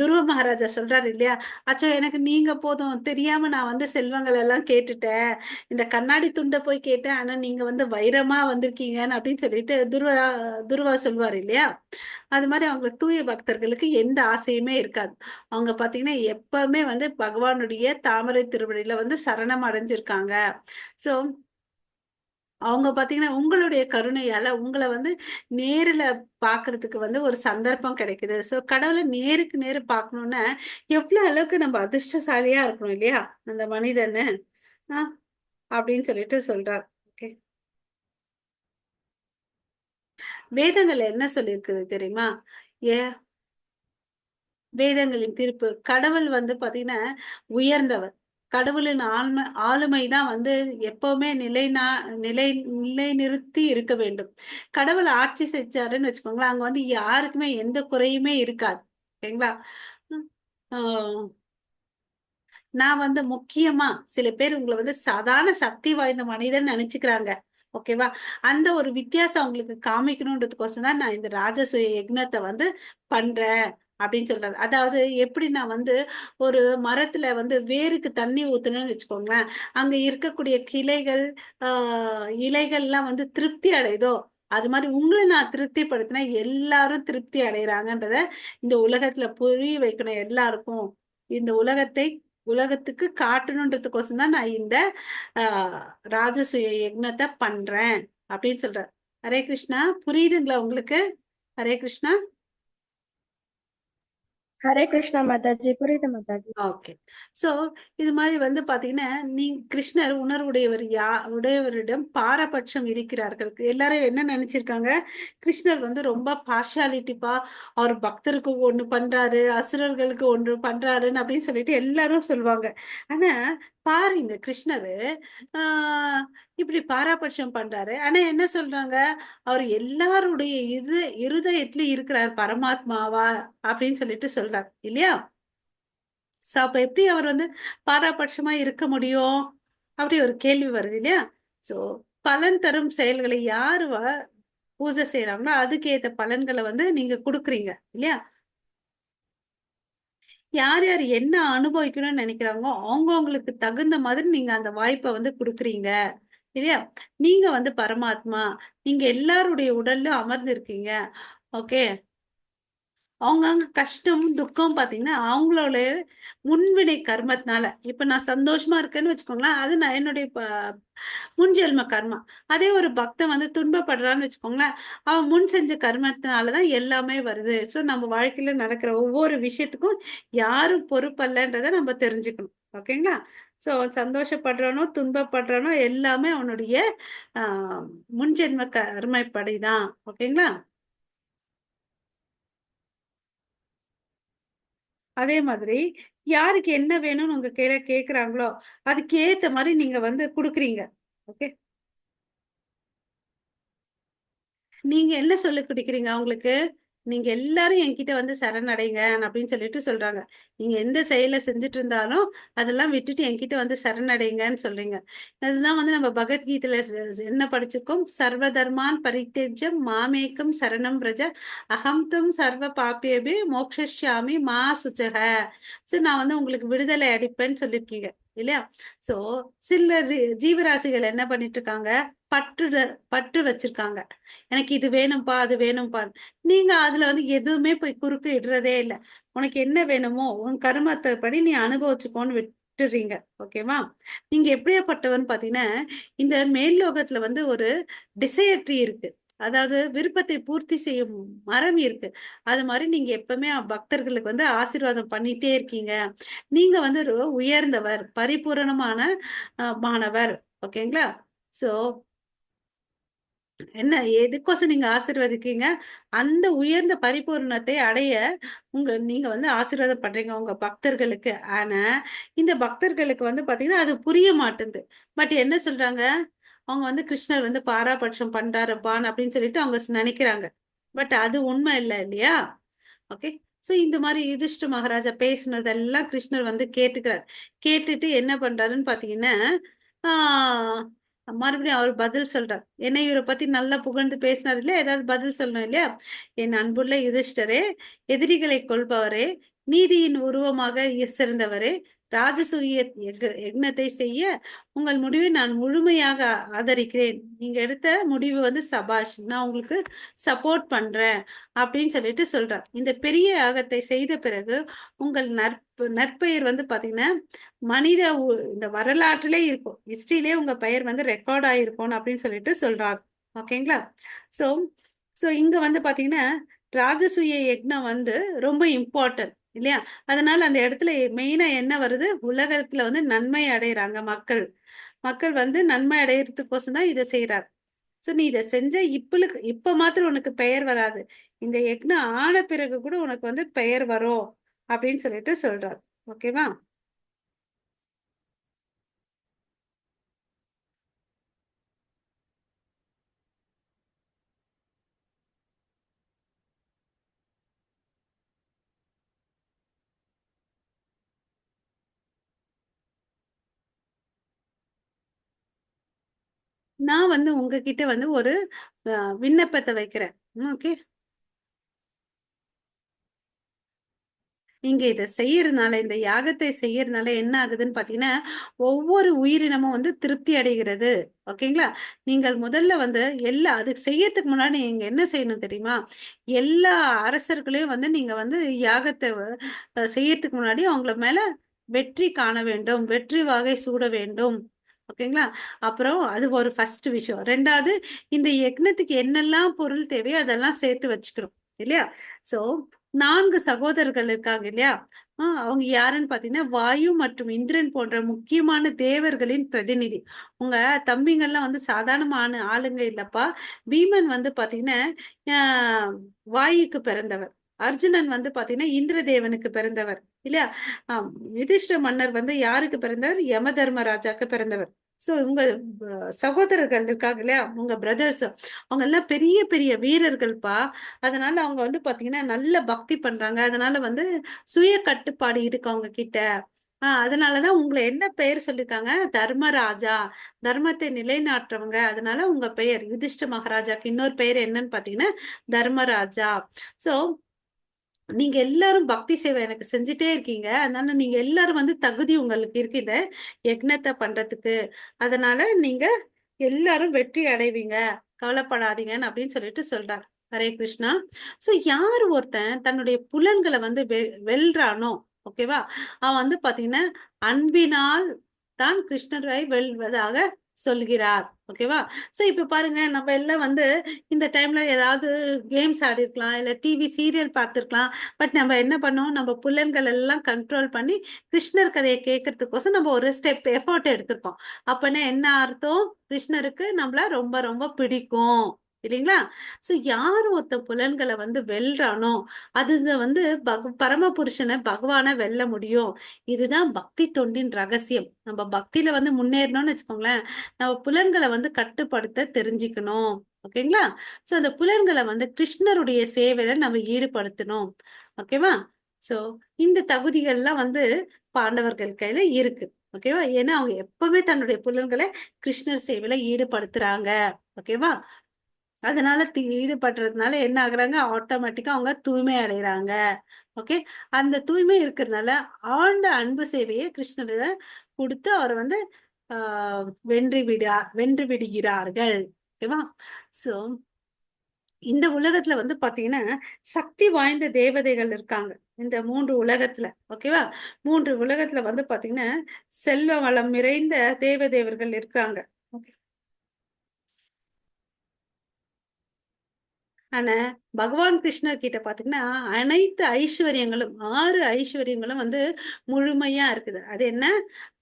துருவ மகாராஜா சொல்றாரு இல்லையா, அச்சா எனக்கு நீங்க போதும், தெரியாம நான் வந்து செல்வங்கள் எல்லாம் கேட்டுட்டேன், இந்த கண்ணாடி துண்டை போய் கேட்டேன், ஆனா நீங்க வந்து வைரமா வந்திருக்கீங்கன்னு அப்படின்னு சொல்லிட்டு துருவா சொல்லுவாரு இல்லையா. அது மாதிரி அவங்களுக்கு தூய பக்தர்களுக்கு எந்த ஆசையுமே இருக்காது. அவங்க பாத்தீங்கன்னா எப்பவுமே வந்து பகவானுடைய தாமரை திருவடியில வந்து சரணம் அடைஞ்சிருக்காங்க. சோ அவங்க பாத்தீங்கன்னா உங்களுடைய கருணையால உங்களை வந்து நேரில பாக்குறதுக்கு வந்து ஒரு சந்தர்ப்பம் கிடைக்குது. சோ கடவுளை நேருக்கு நேரு பார்க்கணும்னா எவ்வளவு அளவுக்கு நம்ம அதிர்ஷ்டசாலியா இருக்கணும் இல்லையா அந்த மனிதன்னு. ஆஹ் அப்படின்னு சொல்லிட்டு சொல்றார். ஓகே. வேதங்கள் என்ன சொல்லியிருக்குது தெரியுமா? ஏ வேதங்களின் தீர்ப்பு கடவுள் வந்து பாத்தீங்கன்னா உயர்ந்தவர். கடவுளின் ஆளுமைதான் வந்து எப்பவுமே நிலை நிலைநிறுத்தி இருக்க வேண்டும். கடவுள் ஆட்சி செஞ்சாருன்னு வச்சுக்கோங்களேன், அங்க வந்து யாருக்குமே எந்த குறையுமே இருக்காது. ஓகேங்களா? உம் ஆஹ் நான் வந்து முக்கியமா சில பேர் உங்களை வந்து சாதாரண சக்தி வாய்ந்த மனிதன் நினைச்சுக்கிறாங்க. ஓகேவா? அந்த ஒரு வித்தியாசம் அவங்களுக்கு காமிக்கணுன்றதுக்கோசம் தான் நான் இந்த ராஜசூய யக்னத்தை வந்து பண்றேன் அப்படின்னு சொல்றாரு. அதாவது எப்படி நான் வந்து ஒரு மரத்துல வந்து வேருக்கு தண்ணி ஊத்துனேன்னு வச்சுக்கோங்களேன், அங்க இருக்கக்கூடிய கிளைகள் இலைகள்லாம் வந்து திருப்தி அடையுதோ அது மாதிரி உங்களை நான் திருப்திப்படுத்தினா எல்லாரும் திருப்தி அடைகிறாங்கன்றத இந்த உலகத்துல புரிய வைக்கணும் எல்லாருக்கும். இந்த உலகத்துக்கு காட்டணுன்றதுக்கோசம் தான் நான் இந்த ஆஹ் ராஜசூய யக்னத்தை பண்றேன் அப்படின்னு சொல்றேன். ஹரே கிருஷ்ணா. புரியுதுங்களா உங்களுக்கு? ஹரே கிருஷ்ணா. ஹரே கிருஷ்ணா மாதாஜி, புரியுது மாதாஜி. ஓகே. சோ இது மாதிரி வந்து பாத்தீங்கன்னா நீ கிருஷ்ணர் உடையவரிடம் பாரபட்சம் இருக்கிறார்கள். எல்லாரும் என்ன நினைச்சிருக்காங்க, கிருஷ்ணர் வந்து ரொம்ப பார்ஷாலிட்டிப்பா, அவர் பக்தருக்கு ஒண்ணு பண்றாரு அசுரர்களுக்கு ஒன்று பண்றாருன்னு அப்படின்னு சொல்லிட்டு எல்லாரும் சொல்லுவாங்க. ஆனா பாருங்க கிருஷ்ணரு ஆஹ் இப்படி பாராபட்சம் பண்றாரு. ஆனா என்ன சொல்றாங்க, அவர் எல்லாருடைய இருதயத்திலயும் இருக்கிறார் பரமாத்மாவா அப்படின்னு சொல்லிட்டு சொல்றாரு இல்லையா. சோ அப்ப எப்படி அவர் வந்து பாராபட்சமா இருக்க முடியும்? அப்படி ஒரு கேள்வி வருது இல்லையா? சோ பலன் தரும் செயல்களை யாரு பூஜை செய்யறாங்களோ அதுக்கு ஏத்த பலன்களை வந்து நீங்க கொடுக்குறீங்க இல்லையா? யார் யார் என்ன அனுபவிக்கணும்னு நினைக்கிறாங்களோ அவங்கவங்களுக்கு தகுந்த மாதிரி நீங்க அந்த வாய்ப்பை வந்து கொடுக்குறீங்க இல்லையா? நீங்க வந்து பரமாத்மா, நீங்க எல்லாருடைய உடல்ல அமர்ந்து இருக்கீங்க. ஓகே. அவங்கவங்க கஷ்டம், துக்கம் பாத்தீங்கன்னா, அவங்களோட முன்வினை கர்மத்தினால இப்ப நான் சந்தோஷமா இருக்கேன்னு வச்சுக்கோங்களேன், அது நான் என்னுடைய முன்ஜென்ம கர்மா. அதே ஒரு பக்தன் வந்து துன்பப்படுறான்னு வச்சுக்கோங்களேன், அவன் முன் செஞ்ச கர்மத்தினால தான் எல்லாமே வருது. ஸோ நம்ம வாழ்க்கையில நடக்கிற ஒவ்வொரு விஷயத்துக்கும் யாரும் பொறுப்பல்லன்றத நம்ம தெரிஞ்சுக்கணும். ஓகேங்களா? ஸோ சந்தோஷப்படுறானோ, துன்பப்படுறானோ எல்லாமே அவனுடைய ஆ முன்ஜென்ம கர்மைப்படி தான். ஓகேங்களா? அதே மாதிரி யாருக்கு என்ன வேணும்னு உங்க கையில கேக்குறாங்களோ, அதுக்கு ஏத்த மாரி நீங்க வந்து குடுக்குறீங்க. ஓகே. நீங்க என்ன சொல்லிக் குடுக்குறீங்க அவங்களுக்கு? நீங்க எல்லாரும் என்கிட்ட வந்து சரணடைங்க அப்படின்னு சொல்லிட்டு சொல்றாங்க. நீங்க எந்த செயல செஞ்சுட்டு இருந்தாலும், அதெல்லாம் விட்டுட்டு என்கிட்ட வந்து சரணடைங்கன்னு சொல்றீங்க. அதுதான் வந்து நம்ம பகவத்கீதையில என்ன படிச்சிருக்கோம்? சர்வ தர்மான் பரித்யஜ்ய மாமேகம் சரணம் பிரஜ அகம் தும் சர்வ பாப்யேபி மோக்ஷிஷ்யாமி மா சுச்சக. சோ நான் வந்து உங்களுக்கு விடுதலை அளிப்பேன்னு சொல்லியிருக்கீங்க. இல்லையா? சோ சில ஜீவராசிகள் என்ன பண்ணிட்டு இருக்காங்க? பற்று வச்சிருக்காங்க. எனக்கு இது வேணும்பா, அது வேணும்பா. நீங்க அதுல வந்து எதுவுமே போய் குறுக்கு இடுறதே இல்ல. உனக்கு என்ன வேணுமோ, உன் கருமத்த படி நீ அனுபவிச்சுக்கோன்னு விட்டுறீங்க. ஓகேவா? நீங்க எப்படியாப்பட்டவன்னு பாத்தீங்கன்னா, இந்த மேல் லோகத்துல வந்து ஒரு டிசையர் ட்ரீ இருக்கு. அதாவது விருப்பத்தை பூர்த்தி செய்யும் மரம் இருக்கு. அது மாரி நீங்க எப்பவுமே பக்தர்களுக்கு வந்து ஆசீர்வாதம் பண்ணிட்டே இருக்கீங்க. நீங்க வந்து ஒரு உயர்ந்தவர், பரிபூரணமான மாணவர். ஓகேங்களா? சோ என்ன எதுக்கோசம் நீங்க ஆசீர்வதிக்கீங்க? அந்த உயர்ந்த பரிபூரணத்தை அடைய நீங்க வந்து ஆசீர்வாதம் பண்றீங்க உங்க பக்தர்களுக்கு. ஆனா, இந்த பக்தர்களுக்கு வந்து பாத்தீங்கன்னா, அது புரிய மாட்டேங்குது. பட் என்ன சொல்றாங்க? அவங்க வந்து கிருஷ்ணர் வந்து பாராபட்சம் பண்றாருப்பான்னு அப்படின்னு சொல்லிட்டு அவங்க நினைக்கிறாங்க. பட் அது உண்மை இல்ல இல்லையா? ஓகே. சோ இந்த மாரி யுதிஷ்ட மகாராஜா பேசினதெல்லாம் கிருஷ்ணர் வந்து கேட்டுக்கிறார். கேட்டுட்டு என்ன பண்றாருன்னு பாத்தீங்கன்னா, ஆ மறுபடியும் அவர் பதில் சொல்றார். என்ன இவரை பத்தி நல்லா புகழ்ந்து பேசினார் இல்லையா? ஏதாவது பதில் சொல்லணும் இல்லையா? என் அன்புள்ள யுதிஷ்டரே, எதிரிகளை கொல்பவரே, நீதியின் உருவமாக சிறந்தவரே, ராஜசூய யக்னத்தை செய்ய உங்கள் முடிவை நான் முழுமையாக ஆதரிக்கிறேன். நீங்க எடுத்த முடிவு வந்து சபாஷ். நான் உங்களுக்கு சப்போர்ட் பண்றேன் அப்படின்னு சொல்லிட்டு சொல்றார். இந்த பெரிய யாகத்தை செய்த பிறகு உங்கள் நற்பெயர் வந்து பாத்தீங்கன்னா இந்த வரலாற்றிலே இருக்கும். ஹிஸ்டரியிலே உங்க பெயர் வந்து ரெக்கார்ட் ஆயிருக்கும் அப்படின்னு சொல்லிட்டு சொல்றார். ஓகேங்களா? சோ சோ இங்க வந்து பாத்தீங்கன்னா ராஜசூய யக்னம் வந்து ரொம்ப இம்பார்ட்டன்ட் இல்லையா? அதனால அந்த இடத்துல மெயினா என்ன வருது? உலகத்துல வந்து நன்மை அடையறாங்க மக்கள். மக்கள் வந்து நன்மை அடையறதுக்கோசம் தான் இதை செய்யறார். சோ நீ இதை செஞ்ச இப்ப மாத்திரம் உனக்கு பெயர் வராது. இந்த யக்னம் ஆன பிறகு கூட உனக்கு வந்து பெயர் வரும் அப்படின்னு சொல்லிட்டு சொல்றார். ஓகேவா? நான் வந்து உங்ககிட்ட வந்து ஒரு விண்ணப்பத்தை வைக்கிறேன். ஓகே. நீங்க இதை செய்யறதுனால இந்த யாகத்தை செய்யறதுனால என்ன ஆகுதுன்னு பாத்தீங்கன்னா ஒவ்வொரு உயிரினமும் வந்து திருப்தி அடைகிறது. ஓகேங்களா? நீங்கள் முதல்ல வந்து அதுக்கு செய்யறதுக்கு முன்னாடி நீங்க என்ன செய்யணும் தெரியுமா? எல்லா அரசர்களையும் வந்து நீங்க வந்து யாகத்தை செய்யறதுக்கு முன்னாடி அவங்கள மேல வெற்றி காண வேண்டும், வெற்றி வாகை சூட வேண்டும். ஓகேங்களா? அப்புறம் அது ஒரு ஃபர்ஸ்ட் விஷயம். ரெண்டாவது, இந்த யக்னத்துக்கு என்னெல்லாம் பொருள் தேவையோ அதெல்லாம் சேர்த்து வச்சுக்கணும் இல்லையா? சோ 4 சகோதரர்கள் இருக்காங்க இல்லையா? அவங்க யாருன்னு பாத்தீங்கன்னா வாயு மற்றும் இந்திரன் போன்ற முக்கியமான தேவர்களின் பிரதிநிதி. உங்க தம்பிங்கெல்லாம் வந்து சாதாரணமான ஆளுங்க இல்லப்பா. பீமன் வந்து பாத்தீங்கன்னா வாயுக்கு பிறந்தவர். அர்ஜுனன் வந்து பாத்தீங்கன்னா இந்திர தேவனுக்கு பிறந்தவர் இல்லையா? ஆஹ் யுதிஷ்ட மன்னர் வந்து யாருக்கு பிறந்தவர்? யம தர்மராஜாக்கு பிறந்தவர். சோ உங்க சகோதரர்கள் இருக்காங்க இல்லையா, உங்க பிரதர்ஸ், அவங்க எல்லாம் பெரிய பெரிய வீரர்கள்ப்பா. அதனால அவங்க வந்து பாத்தீங்கன்னா நல்ல பக்தி பண்றாங்க. அதனால வந்து சுய கட்டுப்பாடு இருக்கு அவங்க கிட்ட. அதனாலதான் உங்களை என்ன பெயர் சொல்லிருக்காங்க, தர்மராஜா, தர்மத்தை நிலைநாட்டுறவங்க. அதனால உங்க பெயர் யுதிஷ்ட மகாராஜாக்கு இன்னொரு பெயர் என்னன்னு பாத்தீங்கன்னா தர்மராஜா. சோ நீங்க எல்லாரும் பக்தி சேவை எனக்கு செஞ்சுட்டே இருக்கீங்க. அதனால நீங்க எல்லாரும் வந்து தகுதி உங்களுக்கு இருக்கு இந்த யக்னத்தை பண்றதுக்கு. அதனால நீங்க எல்லாரும் வெற்றி அடைவீங்க, கவலைப்படாதீங்கன்னு அப்படின்னு சொல்லிட்டு சொல்றார். ஹரே கிருஷ்ணா. சோ யார் ஒருத்தன் தன்னுடைய புலன்களை வந்து வெல்றானோ, ஓகேவா, அவன் வந்து பாத்தீங்கன்னா அன்பினால் தான் கிருஷ்ணரை வெல்வதாக சொல்கிறார். ஓகேவா. சோ இப்ப பாருங்க, நம்ம எல்லாம் வந்து இந்த டைம்ல ஏதாவது கேம்ஸ் ஆடி இருக்கலாம், இல்ல டிவி சீரியல் பார்த்திருக்கலாம். பட் நம்ம என்ன பண்ணோம், நம்ம புலன்கள் எல்லாம் கண்ட்ரோல் பண்ணி கிருஷ்ணர் கதையை கேட்கறதுக்கோசம் நம்ம ஒரு ஸ்டெப் எஃபோர்ட் எடுத்திருக்கோம். அப்பனா என்ன அர்த்தம், கிருஷ்ணருக்கு நம்மள ரொம்ப ரொம்ப பிடிக்கும் இல்லைங்களா. சோ யார் ஒருத்த புலன்களை வந்து வெல்றானோ, அது வந்து பரமபுருஷனை பகவானை வெல்ல முடியும். இதுதான் பக்தி தொண்டின் ரகசியம். நம்ம பக்தியில வந்து முன்னேறணும்னு வச்சுக்கோங்களேன், நம்ம புலன்களை வந்து கட்டுப்படுத்த தெரிஞ்சுக்கணும். ஓகேங்களா. சோ அந்த புலன்களை வந்து கிருஷ்ணருடைய சேவையில நம்ம ஈடுபடுத்தணும். ஓகேவா. சோ இந்த தகுதிகள்லாம் வந்து பாண்டவர்கள் கையில இருக்கு. ஓகேவா. ஏன்னா அவங்க எப்பவுமே தன்னுடைய புலன்களை கிருஷ்ணர் சேவையில ஈடுபடுத்துறாங்க. ஓகேவா. அதனால ஈடுபடுறதுனால என்ன ஆகுறாங்க, ஆட்டோமேட்டிக்கா அவங்க தூய்மை அடைகிறாங்க. ஓகே. அந்த தூய்மை இருக்கிறதுனால ஆழ்ந்த அன்பு சேவையை கிருஷ்ணர் கொடுத்து அவர் வந்து வென்று விடுகிறார்கள். ஓகேவா. சோ இந்த உலகத்துல வந்து பாத்தீங்கன்னா சக்தி வாய்ந்த தேவதைகள் இருக்காங்க இந்த 3 உலகத்துல. ஓகேவா. 3 உலகத்துல வந்து பாத்தீங்கன்னா செல்வ வளம் நிறைந்த தேவதேவர்கள் இருக்காங்க. ஆனா பகவான் கிருஷ்ணர் கிட்ட பாத்தீங்கன்னா அனைத்து ஐஸ்வர்யங்களும் 6 ஐஸ்வர்யங்களும் வந்து முழுமையா இருக்குது. அது என்ன,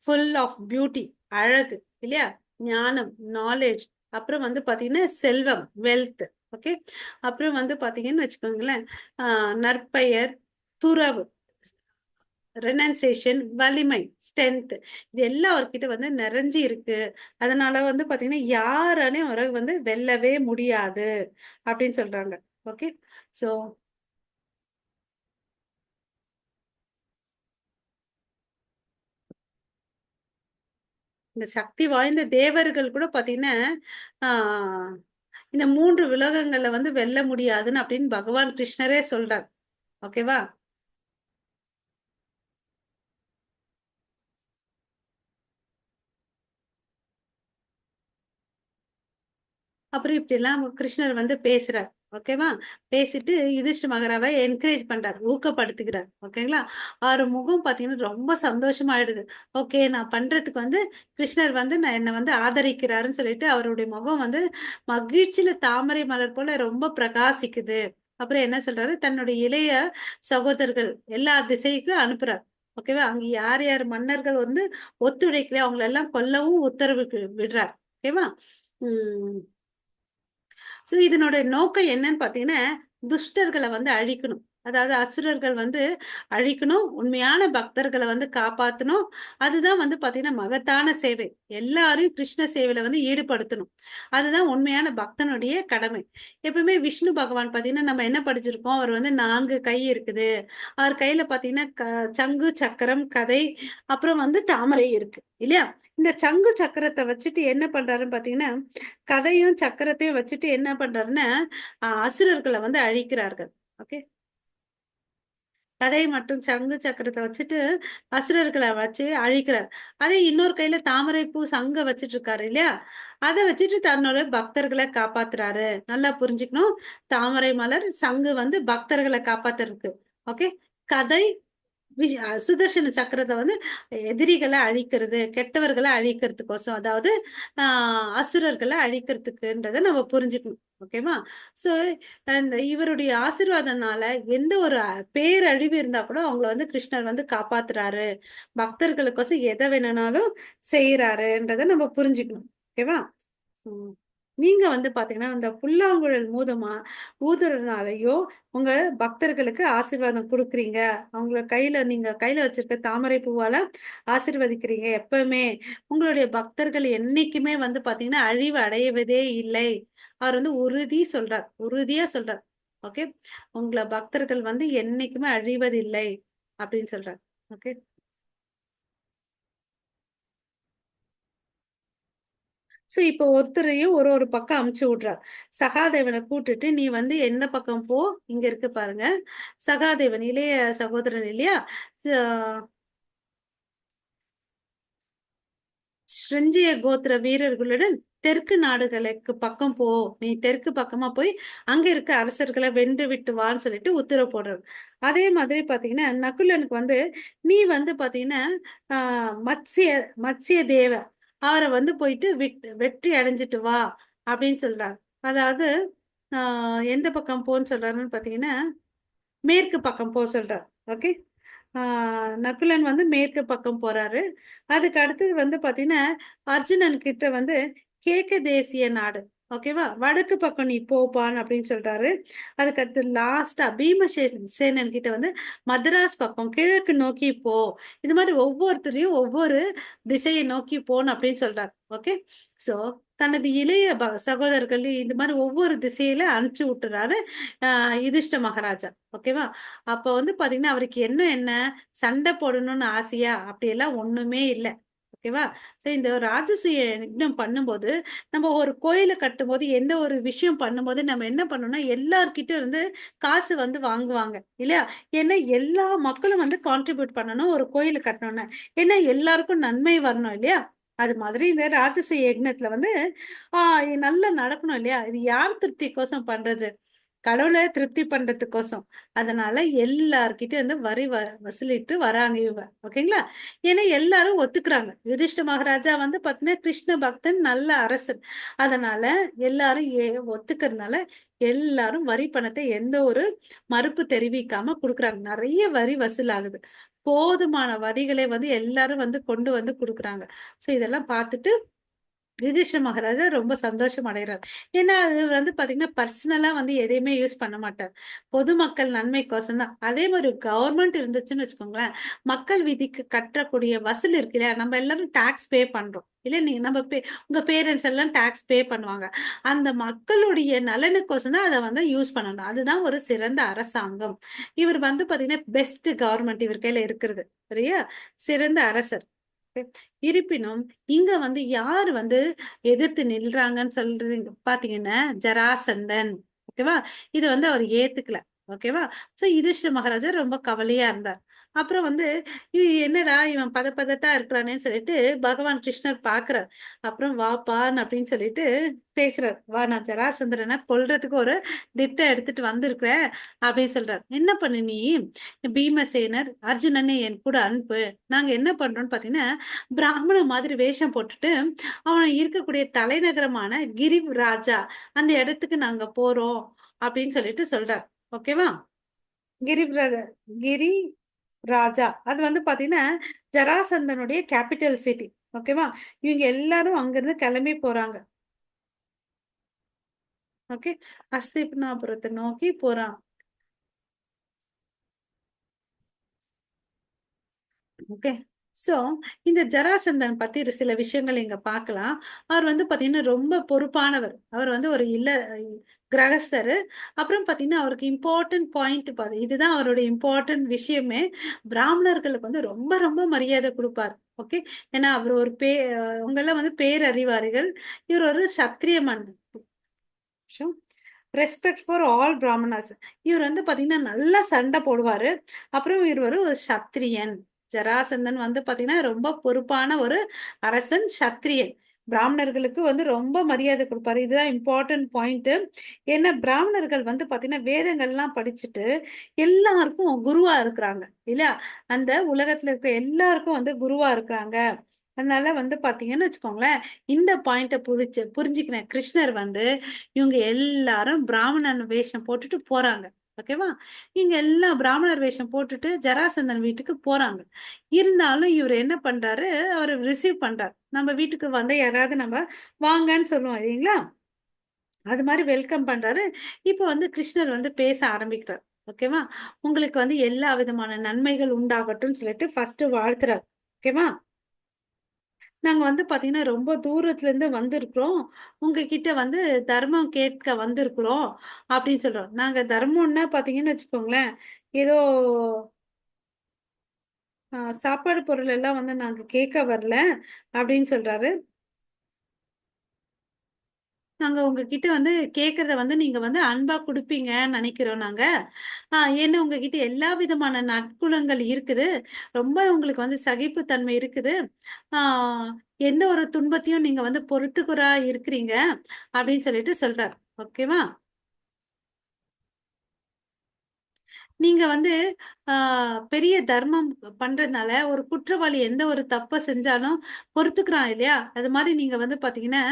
ஃபுல் ஆஃப் பியூட்டி, அழகு இல்லையா, ஞானம், நாலேஜ், அப்புறம் வந்து பாத்தீங்கன்னா செல்வம், வெல்த். ஓகே. அப்புறம் வந்து பாத்தீங்கன்னு வச்சுக்கோங்களேன், நற்பெயர், துறவு, ரெனன்சேஷன், வலிமை, ஸ்ட்ரென்த், இது எல்லாம் அவர்கிட்ட வந்து நிறைஞ்சு இருக்கு. அதனால வந்து பாத்தீங்கன்னா யாராலையும் அவரை வந்து வெல்லவே முடியாது அப்படின்னு சொல்றாங்க. ஓகே. சோ இந்த சக்தி வாய்ந்த தேவர்கள் கூட பாத்தீங்கன்னா ஆஹ் இந்த 3 உலகங்கள்ல வந்து வெல்ல முடியாதுன்னு அப்படின்னு பகவான் கிருஷ்ணரே சொல்றார். ஓகேவா. அப்புறம் இப்படி எல்லாம் கிருஷ்ணர் வந்து பேசுறார். ஓகேவா. பேசிட்டு யுதிஷ்ட மகாராவை என்கரேஜ் பண்றார், ஊக்கப்படுத்துகிறார். ஓகேங்களா. அவரு முகம் பாத்தீங்கன்னா ரொம்ப சந்தோஷமாயிடுது. ஓகே, நான் பண்றதுக்கு வந்து கிருஷ்ணர் வந்து நான் என்னை வந்து ஆதரிக்கிறாருன்னு சொல்லிட்டு அவருடைய முகம் வந்து மகிழ்ச்சியில தாமரை மலர் போல ரொம்ப பிரகாசிக்குது. அப்புறம் என்ன சொல்றாரு, தன்னுடைய இளைய சகோதரர்கள் எல்லா திசைக்கும் அனுப்புறார். ஓகேவா. அங்க யார் யார் மன்னர்கள் வந்து ஒத்துழைக்கல அவங்கள எல்லாம் கொல்லவும் உத்தரவுக்கு விடுறார். ஓகேவா. உம் சோ இதனோட நோக்கம் என்னன்னு பாத்தீங்கன்னா துஷ்டர்களை வந்து அழிக்கணும். அதாவது அசுரர்கள் வந்து அழிக்கணும், உண்மையான பக்தர்களை வந்து காப்பாத்தணும். அதுதான் வந்து பாத்தீங்கன்னா மகத்தான சேவை. எல்லாரையும் கிருஷ்ண சேவையில வந்து ஈடுபடுத்தணும். அதுதான் உண்மையான பக்தனுடைய கடமை. எப்பவுமே விஷ்ணு பகவான் பாத்தீங்கன்னா நம்ம என்ன படிச்சிருக்கோம், அவர் வந்து 4 கை இருக்குது. அவர் கையில பாத்தீங்கன்னா சங்கு, சக்கரம், கதை, அப்புறம் வந்து தாமரை இருக்கு இல்லையா. இந்த சங்கு சக்கரத்தை வச்சுட்டு என்ன பண்றாருன்னு பாத்தீங்கன்னா, கதையும் சக்கரத்தையும் வச்சுட்டு என்ன பண்றாருன்னா அசுரர்களை வந்து அழிக்கிறார்கள். ஓகே. கதை மற்றும் சங்கு சக்கரத்தை வச்சுட்டு அசுரர்களை வச்சு அழிக்கிறார். அதே இன்னொரு கையில தாமரை பூ சங்க வச்சுட்டு இருக்காரு இல்லையா, அதை வச்சுட்டு தன்னோட பக்தர்களை காப்பாத்துறாரு. நல்லா புரிஞ்சுக்கணும். தாமரை மலர், சங்கு வந்து பக்தர்களை காப்பாத்துறதுக்கு. ஓகே. கதை, சுதர்சன சக்கரத்தை வந்து எதிரிகளை அழிக்கிறது, கெட்டவர்களை அழிக்கிறதுக்கோசம், அதாவது அசுரர்களை அழிக்கிறதுக்குன்றத நம்ம புரிஞ்சுக்கணும். ஓகேவா. சோ அந்த இவருடைய ஆசீர்வாதனால எந்த ஒரு பேரழிவு இருந்தா கூட அவங்கள வந்து கிருஷ்ணர் வந்து காப்பாத்துறாரு, பக்தர்களுக்கோசம் எதை வேணும்னாலும் செய்யறாருன்றத நம்ம புரிஞ்சுக்கணும். ஓகேவா. நீங்க வந்து பாத்தீங்கன்னா அந்த புல்லாங்குழல் ஊதுறதுனாலயோ உங்க பக்தர்களுக்கு ஆசீர்வாதம் கொடுக்குறீங்க. அவங்கள நீங்க கையில வச்சிருக்க தாமரை பூவால ஆசீர்வதிக்கிறீங்க. எப்பவுமே உங்களுடைய பக்தர்கள் என்னைக்குமே வந்து பாத்தீங்கன்னா அழிவு அடைவதே இல்லை. அவர் வந்து உறுதியா சொல்றார். ஓகே. உங்கள பக்தர்கள் வந்து என்னைக்குமே அழிவதில்லை அப்படின்னு சொல்றார். ஓகே. சோ இப்ப ஒருத்தரையும் ஒரு ஒரு பக்கம் அமுச்சு விடுறார். சகாதேவனை கூட்டுட்டு நீ வந்து எந்த பக்கம் போ, இங்க இருக்கு பாருங்க. சகாதேவன் இளைய சகோதரன் இல்லையா? ஸ்ருஞ்சிய கோத்திர வீரர்களுடன் தெற்கு நாடுகளுக்கு பக்கம் போ. நீ தெற்கு பக்கமா போய் அங்க இருக்க அரசர்களை வென்று விட்டு வான்னு சொல்லிட்டு உத்தரவு போடுறது. அதே மாதிரி பாத்தீங்கன்னா நகுலனுக்கு வந்து நீ வந்து பாத்தீங்கன்னா மத்ஸ்ய மத்ஸ்ய தேவ அவரை வந்து போயிட்டு வெற்றி அடைஞ்சிட்டு வா அப்படின்னு சொல்றாரு. அதாவது எந்த பக்கம் போன்னு சொல்றாருன்னு பாத்தீங்கன்னா மேற்கு பக்கம் போ சொல்றார். ஓகே. நகுலன் வந்து மேற்கு பக்கம் போறாரு. அதுக்கு அடுத்தது வந்து பாத்தீங்கன்னா அர்ஜுனன் கிட்ட வந்து கேக்க தேசிய நாடு, ஓகேவா, வடக்கு பக்கம் நீ போப்பான் அப்படின்னு சொல்றாரு. அதுக்கு அடுத்து லாஸ்டா சேனன் கிட்ட வந்து மദ്രാஸ் பக்கம் கிழக்கு நோக்கி போ. இது மாதிரி ஒவ்வொருத்தரையும் ஒவ்வொரு திசையை நோக்கி போன்னு அப்படின்னு சொல்றாரு. ஓகே. சோ தனது இளைய சகோதரர்கள் இந்த மாதிரி ஒவ்வொரு திசையில அனுப்பிச்சு விட்டுறாரு யுதிஷ்ட மகாராஜா. ஓகேவா. அப்ப வந்து பாத்தீங்கன்னா அவருக்கு என்ன சண்டை போடணும்னு ஆசையா அப்படியெல்லாம் ஒண்ணுமே இல்லை. ஓகேவா. சரி, இந்த ராஜசூய யஜ்ஞம் பண்ணும்போது நம்ம ஒரு கோயிலை கட்டும்போது எந்த ஒரு விஷயம் பண்ணும்போது நம்ம என்ன பண்ணணும்னா எல்லார்கிட்ட இருந்து காசு வந்து வாங்குவாங்க இல்லையா? ஏன்னா எல்லா மக்களும் வந்து கான்ட்ரிபியூட் பண்ணணும் ஒரு கோயிலை கட்டணும்னு. ஏன்னா எல்லாருக்கும் நன்மை வரணும் இல்லையா? அது மாதிரி இந்த ராஜசூய யஜ்ஞத்துல வந்து நல்லா நடக்கணும் இல்லையா? இது யார் திருப்திக்கோசம் பண்றது? கடவுளை திருப்தி பண்றதுக்கோசம். அதனால எல்லார்கிட்ட வந்து வரி வசூலிட்டு வராங்க இவங்க. ஓகேங்களா. ஏன்னா எல்லாரும் ஒத்துக்குறாங்க. யுதிஷ்ட மகாராஜா வந்து பாத்தீங்கன்னா கிருஷ்ண பக்தன், நல்ல அரசன். அதனால எல்லாரும் ஒத்துக்கிறதுனால எல்லாரும் வரி பணத்தை எந்த ஒரு மறுப்பு தெரிவிக்காம கொடுக்குறாங்க. நிறைய வரி வசூல் ஆகுது. போதுமான வரிகளை வந்து எல்லாரும் வந்து கொண்டு வந்து கொடுக்குறாங்க. சோ இதெல்லாம் பார்த்துட்டு யுதிஷ்ட மகாராஜா ரொம்ப சந்தோஷம் அடைகிறார். ஏன்னா அது வந்து பாத்தீங்கன்னா பர்சனலா வந்து எதையுமே யூஸ் பண்ண மாட்டார். பொதுமக்கள் நன்மைக்கோசம் தான். அதே மாதிரி கவர்மெண்ட் இருந்துச்சுன்னு வச்சுக்கோங்களேன், மக்கள் விதிக்கு கட்டக்கூடிய வசூல் இருக்கு இல்லையா? நம்ம எல்லாரும் டாக்ஸ் பே பண்றோம் இல்ல? நீங்க உங்க பேரண்ட்ஸ் எல்லாம் டாக்ஸ் பே பண்ணுவாங்க. அந்த மக்களுடைய நலனுக்கோசம் தான் அதை வந்து யூஸ் பண்ணணும். அதுதான் ஒரு சிறந்த அரசாங்கம். இவர் வந்து பாத்தீங்கன்னா பெஸ்ட் கவர்மெண்ட் இவர் கையில இருக்கிறது. சரியா? சிறந்த அரசர். இருப்பினும் இங்க வந்து யார் வந்து எதிர்த்து நில்றாங்கன்னு சொல்றீங்க பாத்தீங்கன்னா ஜராசந்தன். ஓகேவா. இது வந்து அவர் ஏத்துக்கல. ஓகேவா. சோ யுதிஷ்ட மகாராஜா ரொம்ப கவலையா இருந்தார். அப்புறம் வந்து இது என்னடா இவன் பதட்டா இருக்கிறானேன்னு சொல்லிட்டு பகவான் கிருஷ்ணர் பாக்குறார். அப்புறம் வாப்பான்னு அப்படின்னு சொல்லிட்டு பேசுறார். வா, நான் ஜராசந்திரனை கொல்றதுக்கு ஒரு திட்டம் எடுத்துட்டு வந்திருக்கிறேன் அப்படின்னு சொல்றார். என்ன பண்ணு நீ, பீமசேனர் அர்ஜுனனை என் கூட அனுப்பு. நாங்க என்ன பண்றோம்னு பாத்தீங்கன்னா பிராமண மாதிரி வேஷம் போட்டுட்டு அவன் இருக்கக்கூடிய தலைநகரமான கிரிவ் ராஜா அந்த இடத்துக்கு நாங்க போறோம் அப்படின்னு சொல்லிட்டு சொல்றார். ஓகேவா. கிரிவ் கிரி ராஜா அது வந்து பாத்தீங்கன்னா ஜராசந்தனுடைய கேபிட்டல் சிட்டி. ஓகேவா. இவங்க எல்லாரும் அங்கிருந்து கிளம்பி போறாங்க. ஓகே. அஸ்தினாபுரத்தை நோக்கி போறான். ஓகே. சோ இந்த ஜராசந்தன் பத்தி ஒரு சில விஷயங்கள் இங்க பார்க்கலாம். அவர் வந்து பாத்தீங்கன்னா ரொம்ப பொறுப்பானவர். அவர் வந்து ஒரு கிரகஸ்தரு. அப்புறம் பாத்தீங்கன்னா அவருக்கு இம்பார்ட்டன்ட் பாயிண்ட் இதுதான் அவருடைய இம்பார்ட்டன்ட் விஷயமே. பிராமணர்களுக்கு வந்து ரொம்ப ரொம்ப மரியாதை கொடுப்பார். ஓகே. ஏன்னா அவர் ஒரு அவங்க எல்லாம் வந்து பேரறிவாரிகள். இவர் ஒரு சத்திரிய மன்னன். Respect for all Brahmanas. இவர் வந்து பாத்தீங்கன்னா நல்லா சண்டை போடுவாரு. அப்புறம் இவர் ஒரு சத்திரியன். ஜராசந்தன் வந்து பாத்தீங்கன்னா ரொம்ப பொறுப்பான ஒரு அரசன், சத்திரியன். பிராமணர்களுக்கு வந்து ரொம்ப மரியாதை கொடுப்பாரு. இதுதான் இம்பார்ட்டன்ட் பாயிண்ட். ஏன்னா பிராமணர்கள் வந்து பாத்தீங்கன்னா வேதங்கள்லாம் படிச்சுட்டு எல்லாருக்கும் குருவா இருக்கிறாங்க இல்லையா? அந்த உலகத்துல இருக்க எல்லாருக்கும் வந்து குருவா இருக்கிறாங்க. அதனால வந்து பாத்தீங்கன்னு வச்சுக்கோங்களேன், இந்த பாயிண்ட புரிஞ்சுக்கிறேன். கிருஷ்ணர் வந்து இவங்க எல்லாரும் பிராமணன் வேஷம் போட்டுட்டு போறாங்க. ஓகேவா. இங்க எல்லாம் பிராமணர் வேஷம் போட்டுட்டு ஜராசந்தன் வீட்டுக்கு போறாங்க. இருந்தாலும் இவர் என்ன பண்றாரு, அவர் ரிசீவ் பண்றாரு. நம்ம வீட்டுக்கு வந்த யாராவது நம்ம வாங்கன்னு சொல்லுவோம் இல்லைங்களா? அது மாதிரி வெல்கம் பண்றாரு. இப்போ வந்து கிருஷ்ணர் வந்து பேச ஆரம்பிக்கிறார். ஓகேவா? உங்களுக்கு வந்து எல்லா விதமான நன்மைகள் உண்டாகட்டும்னு சொல்லிட்டு ஃபர்ஸ்ட் வாழ்த்துறார். ஓகேவா? நாங்க வந்து பாத்தீங்கன்னா ரொம்ப தூரத்துல இருந்து வந்திருக்கிறோம். உங்ககிட்ட வந்து தர்மம் கேட்க வந்திருக்கிறோம் அப்படின்னு சொல்றோம். நாங்க தர்மம்னா பாத்தீங்கன்னு வச்சுக்கோங்களேன், ஏதோ சாப்பாடு பொருள் எல்லாம் வந்து நாங்க கேட்க வரல அப்படின்னு சொல்றாரு. நாங்க உங்ககிட்ட வந்து கேட்கறத வந்து நீங்க வந்து அன்பா குடுப்பீங்கன்னு நெனைக்கிறோம் நாங்க. ஏன்னா உங்ககிட்ட எல்லா விதமான நற்குணங்கள் இருக்குது. ரொம்ப உங்களுக்கு வந்து சகிப்புத்தன்மை இருக்குது. ஆ எந்த ஒரு துன்பத்தையும் நீங்க வந்து பொறுத்துக்கிறா இருக்கிறீங்க அப்படின்னு சொல்லிட்டு சொல்றாரு. ஓகேவா? நீங்க வந்து ஆ பெரிய தர்மம் பண்றதுனால ஒரு குற்றவாளி எந்த ஒரு தப்ப செஞ்சாலும் பொறுத்துக்கிறான் இல்லையா? அது மாரி நீங்க வந்து பாத்தீங்கன்னா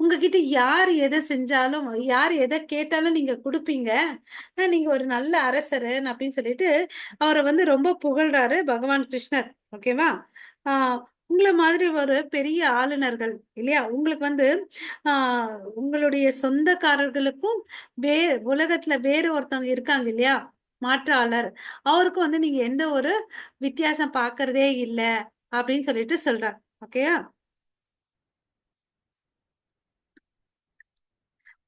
உங்ககிட்ட யார் எத செஞ்சாலும், யார் எத கேட்டாலும் நீங்க குடுப்பீங்க. நீங்க ஒரு நல்ல அரசரு அப்படின்னு சொல்லிட்டு, அவர வந்து ரொம்ப புகழ்றாரு பகவான் கிருஷ்ணர். ஓகேவா? ஆ உங்கள மாதிரி ஒரு பெரிய ஆளுநர்கள் இல்லையா? உங்களுக்கு வந்து ஆ உங்களுடைய சொந்தக்காரர்களுக்கும் வே உலகத்துல வேற ஒருத்தவங்க இருக்காங்க இல்லையா? மாற்றாளர். அவருக்கும் வந்து நீங்க எந்த ஒரு வித்தியாசம் பார்க்கிறதே இல்ல, அப்படின்னு சொல்லிட்டு சொல்றார். ஓகேயா?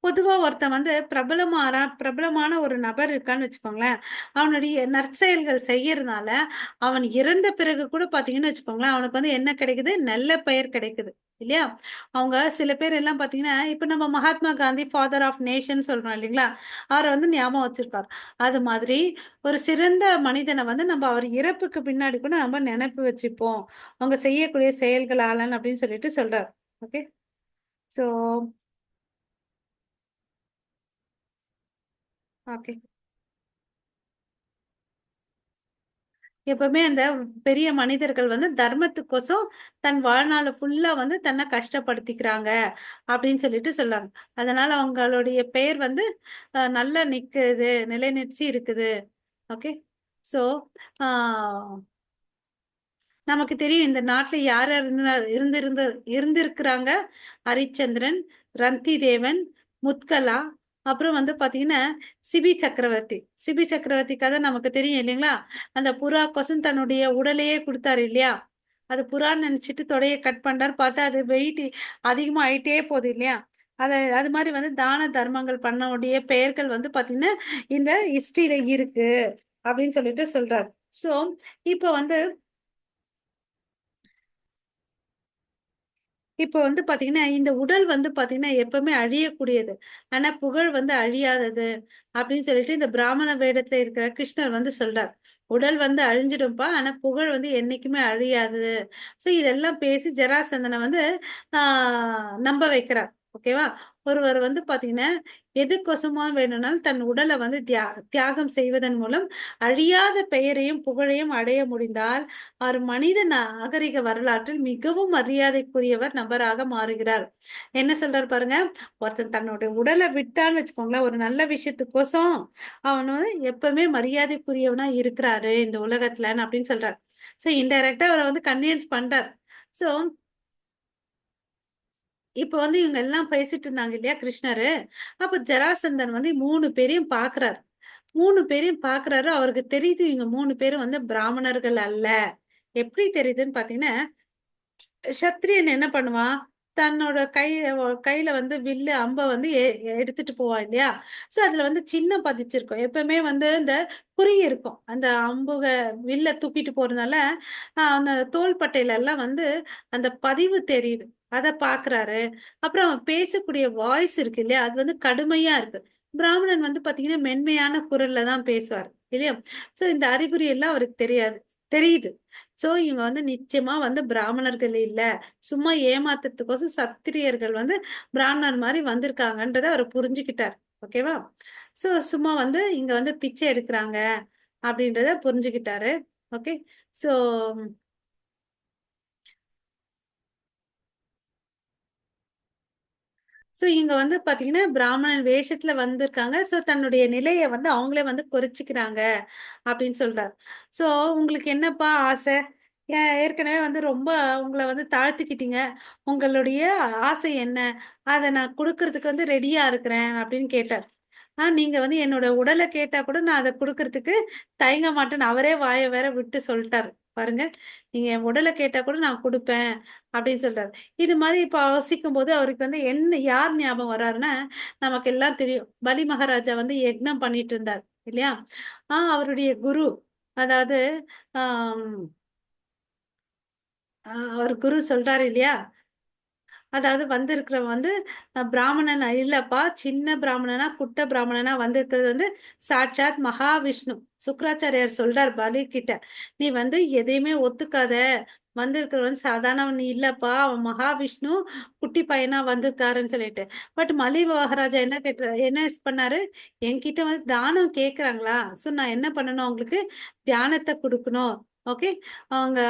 பொதுவா ஒருத்தன் வந்து பிரபலமான ஒரு நபர் இருக்கான்னு வச்சுக்கோங்களேன். அவனுடைய நற்செயல்கள் செய்யறதுனால, அவன் இறந்த பிறகு கூட பார்த்தீங்கன்னு வச்சுக்கோங்களேன், அவனுக்கு வந்து என்ன கிடைக்குது? நல்ல பெயர் கிடைக்குது. இல்லையா? அவங்க சில பேர் எல்லாம் பார்த்தீங்கன்னா, இப்ப நம்ம Mahatma Gandhi father of nation சொல்றோம் இல்லைங்களா? அவர வந்து ஞாபகம் வச்சிருக்காரு. அது மாதிரி ஒரு சிறந்த மனிதன வந்து நம்ம அவர் இறப்புக்கு பின்னாடி கூட நம்ம நெனப்பு வச்சுப்போம். அவங்க செய்யக்கூடிய செயல்களாலன்னு அப்படின்னு சொல்லிட்டு சொல்றாரு. ஓகே. So okay. எப்பவுமே அந்த பெரிய மனிதர்கள் வந்து தர்மத்துக்கோசம் தன் வாழ்நாள் ஃபுல்லா வந்து தன்னை கஷ்டப்படுத்திக்கிறாங்க அப்படின்னு சொல்லிட்டு சொல்றாங்க. அதனால அவங்களுடைய பெயர் வந்து நல்லா நிக்குது, நிலைநிறுத்தி இருக்குது. ஓகே. ஸோ நமக்கு தெரியும் இந்த நாட்டுல யார் யார் இருந்திருக்கிறாங்க. ஹரிச்சந்திரன், ரந்தி தேவன், முத்கலா, அப்புறம் வந்து பாத்தீங்கன்னா சிபி சக்கரவர்த்தி. சிபி சக்கரவர்த்தி கதை நமக்கு தெரியும் இல்லைங்களா? அந்த புறா கொசம் தன்னுடைய உடலையே கொடுத்தாரு இல்லையா? அது புறான்னு நினைச்சிட்டு தொடைய கட் பண்றாரு, பார்த்தா அது வெயிட் அதிகமா ஆயிட்டே போகுது இல்லையா? அது மாதிரி வந்து தான தர்மங்கள் பண்ணவுடைய பெயர்கள் வந்து பாத்தீங்கன்னா இந்த ஹிஸ்டரியில இருக்கு அப்படின்னு சொல்லிட்டு சொல்றாரு. சோ இப்ப வந்து இப்ப வந்து பாத்தீங்கன்னா, இந்த உடல் வந்து பாத்தீங்கன்னா, எப்பவுமே அழியக்கூடியது. ஆனா புகழ் வந்து அழியாதது. அப்படின்னு சொல்லிட்டு இந்த பிராமண வேடத்துல இருக்கிற கிருஷ்ணர் வந்து சொல்றார். உடல் வந்து அழிஞ்சிடும்பா. ஆனா புகழ் வந்து என்னைக்குமே அழியாது. சோ இதெல்லாம் பேசி ஜராசந்தன வந்து ஆ நம்ப வைக்கிறார். ஓகேவா? ஒருவர் வந்து பாத்தீங்கன்னா, எதுக்கொசமா வேணும்னாலும் தன் உடல வந்து தியாகம் செய்வதன் மூலம் அழியாத பெயரையும், புகழையும் அடைய முடிந்தால், அவர் மனித நாகரிக வரலாற்றில் மிகவும் மரியாதைக்குரியவர் நபராக மாறுகிறார். என்ன சொல்றாரு பாருங்க. ஒருத்தன் தன்னுடைய உடலை விட்டான்னு வச்சுக்கோங்களேன், ஒரு நல்ல விஷயத்துக்கோசம் அவன் வந்து எப்பவுமே மரியாதைக்குரியவனா இருக்கிறாரு இந்த உலகத்துலன்னு அப்படின்னு சொல்றாரு. சோ இன்டைரக்டா அவரை வந்து கன்வின்ஸ் பண்றார். சோ இப்ப வந்து இவங்க எல்லாம் பேசிட்டு இருந்தாங்க இல்லையா கிருஷ்ணரு. அப்ப ஜராசந்தன் வந்து 3 பேரையும் பார்க்கிறாரு. 3 பேரையும் பார்க்கிறாரு. அவருக்கு தெரியுது இவங்க 3 பேரும் வந்து பிராமணர்கள் அல்ல. எப்படி தெரியுதுன்னு பார்த்தீங்கன்னா, சத்திரியன் என்ன பண்ணுவான்? தன்னோட கையில வந்து வில்லு, அம்ப வந்து எடுத்துட்டு போவான் இல்லையா? சோ அதுல வந்து சின்னம் பதிச்சிருக்கும். எப்பவுமே வந்து இந்த குறி இருக்கும். அந்த வில்ல தூக்கிட்டு போறதுனால, அந்த தோள்பட்டையில எல்லாம் வந்து அந்த பதிவு தெரியுது. அத பாக்குறாரு. அப்புறம் அவன் பேசக்கூடிய வாய்ஸ் இருக்கு இல்லையா? அது வந்து கடுமையா இருக்கு. பிராமணன் வந்து பாத்தீங்கன்னா, மென்மையான குரல்ல தான் பேசுவார். இல்லையா? சோ இந்த அறிகுறி எல்லாம் அவருக்கு தெரியுது. சோ இவங்க வந்து நிச்சயமா வந்து பிராமணர்கள் இல்ல. சும்மா ஏமாத்துறதுக்கோசம் சத்திரியர்கள் வந்து பிராமணர் மாரி வந்திருக்காங்கன்றத அவரு புரிஞ்சுக்கிட்டார். ஓகேவா? சோ சும்மா வந்து இங்க வந்து பிச்சை எடுக்குறாங்க அப்படின்றத புரிஞ்சுக்கிட்டாரு. ஓகே. சோ இங்க வந்து பாத்தீங்கன்னா, பிராமணன் வேஷத்துல வந்திருக்காங்க. சோ தன்னுடைய நிலைய வந்து அவங்களே வந்து குறைச்சுக்கிறாங்க அப்படின்னு சொல்றாரு. சோ உங்களுக்கு என்னப்பா ஆசை? ஏற்கனவே வந்து ரொம்ப உங்களை வந்து தாழ்த்திக்கிட்டீங்க. உங்களுடைய ஆசை என்ன? அதை நான் கொடுக்கறதுக்கு வந்து ரெடியா இருக்கிறேன் அப்படின்னு கேட்டார். நீங்க வந்து என்னோட உடலை கேட்டா கூட நான் அதை கொடுக்கறதுக்கு தயங்க மாட்டேன்னு அவரே வாயை வேற விட்டு சொல்லிட்டாரு. பாருங்க, நீங்க என் உடலை கேட்டா கூட நான் கொடுப்பேன் அப்படின்னு சொல்றாரு. இது மாதிரி இப்ப யோசிக்கும் போது அவருக்கு வந்து என்ன யார் ஞாபகம் வர்றாருன்னா, நமக்கு எல்லாம் தெரியும். பலி மகாராஜா வந்து யக்னம் பண்ணிட்டு இருந்தார் இல்லையா? அவருடைய குரு, அதாவது ஆஹ் அவர் குரு சொல்றாரு இல்லையா? அதாவது வந்திருக்கிறவன் வந்து பிராமணன் இல்லப்பா, சின்ன பிராமணனா குட்ட பிராமணனா வந்திருக்கிறது வந்து சாட்சாத் மகாவிஷ்ணு. சுக்ராச்சாரியார் சொல்றார் பலி கிட்ட, நீ வந்து எதையுமே ஒத்துக்காத, வந்திருக்கிறவன் சாதாரணவன் நீ இல்லப்பா, அவன் மகாவிஷ்ணு குட்டி பையனா வந்திருக்காருன்னு சொல்லிட்டு. பட் மலி மகாராஜா என்ன என்ன பண்ணாரு, என்கிட்ட வந்து தானம் கேக்குறாங்களா, சோ நான் என்ன பண்ணணும், அவங்களுக்கு தியானத்தை கொடுக்கணும். ஓகே, அவங்க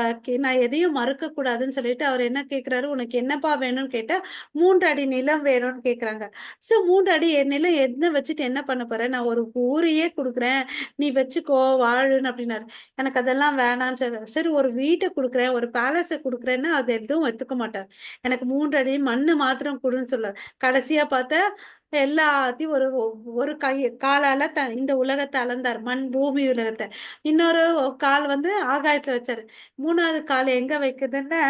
நான் எதையும் மறுக்க கூடாதுன்னு சொல்லிட்டு அவர் என்ன கேக்குறாரு, உனக்கு என்னப்பா வேணும்னு கேட்டா 3 அடி நிலம் வேணும்னு கேக்குறாங்க. சோ 3 அடி நிலம் என்ன வச்சுட்டு என்ன பண்ண போற, நான் ஒரு ஊரையே கொடுக்குறேன், நீ வச்சுக்கோ வாழுன்னு அப்படின்னாரு. எனக்கு அதெல்லாம் வேணாம்னு சொல்லி, சரி ஒரு வீட்டை கொடுக்குறேன், ஒரு பேலஸை கொடுக்குறேன்னா அது எதுவும் எடுத்துக்க மாட்டார். எனக்கு 3 அடி மண்ணு மாத்திரம் கொடுன்னு சொல்ல, கடைசியா பார்த்தா எல்லாத்தையும் ஒரு ஒரு கை காலால இந்த உலகத்தை அளந்தார், மண் பூமி உலகத்தை. இன்னொரு கால் வந்து ஆகாயத்துல வச்சாரு. 3வது கால் எங்க வைக்குதுன்னா,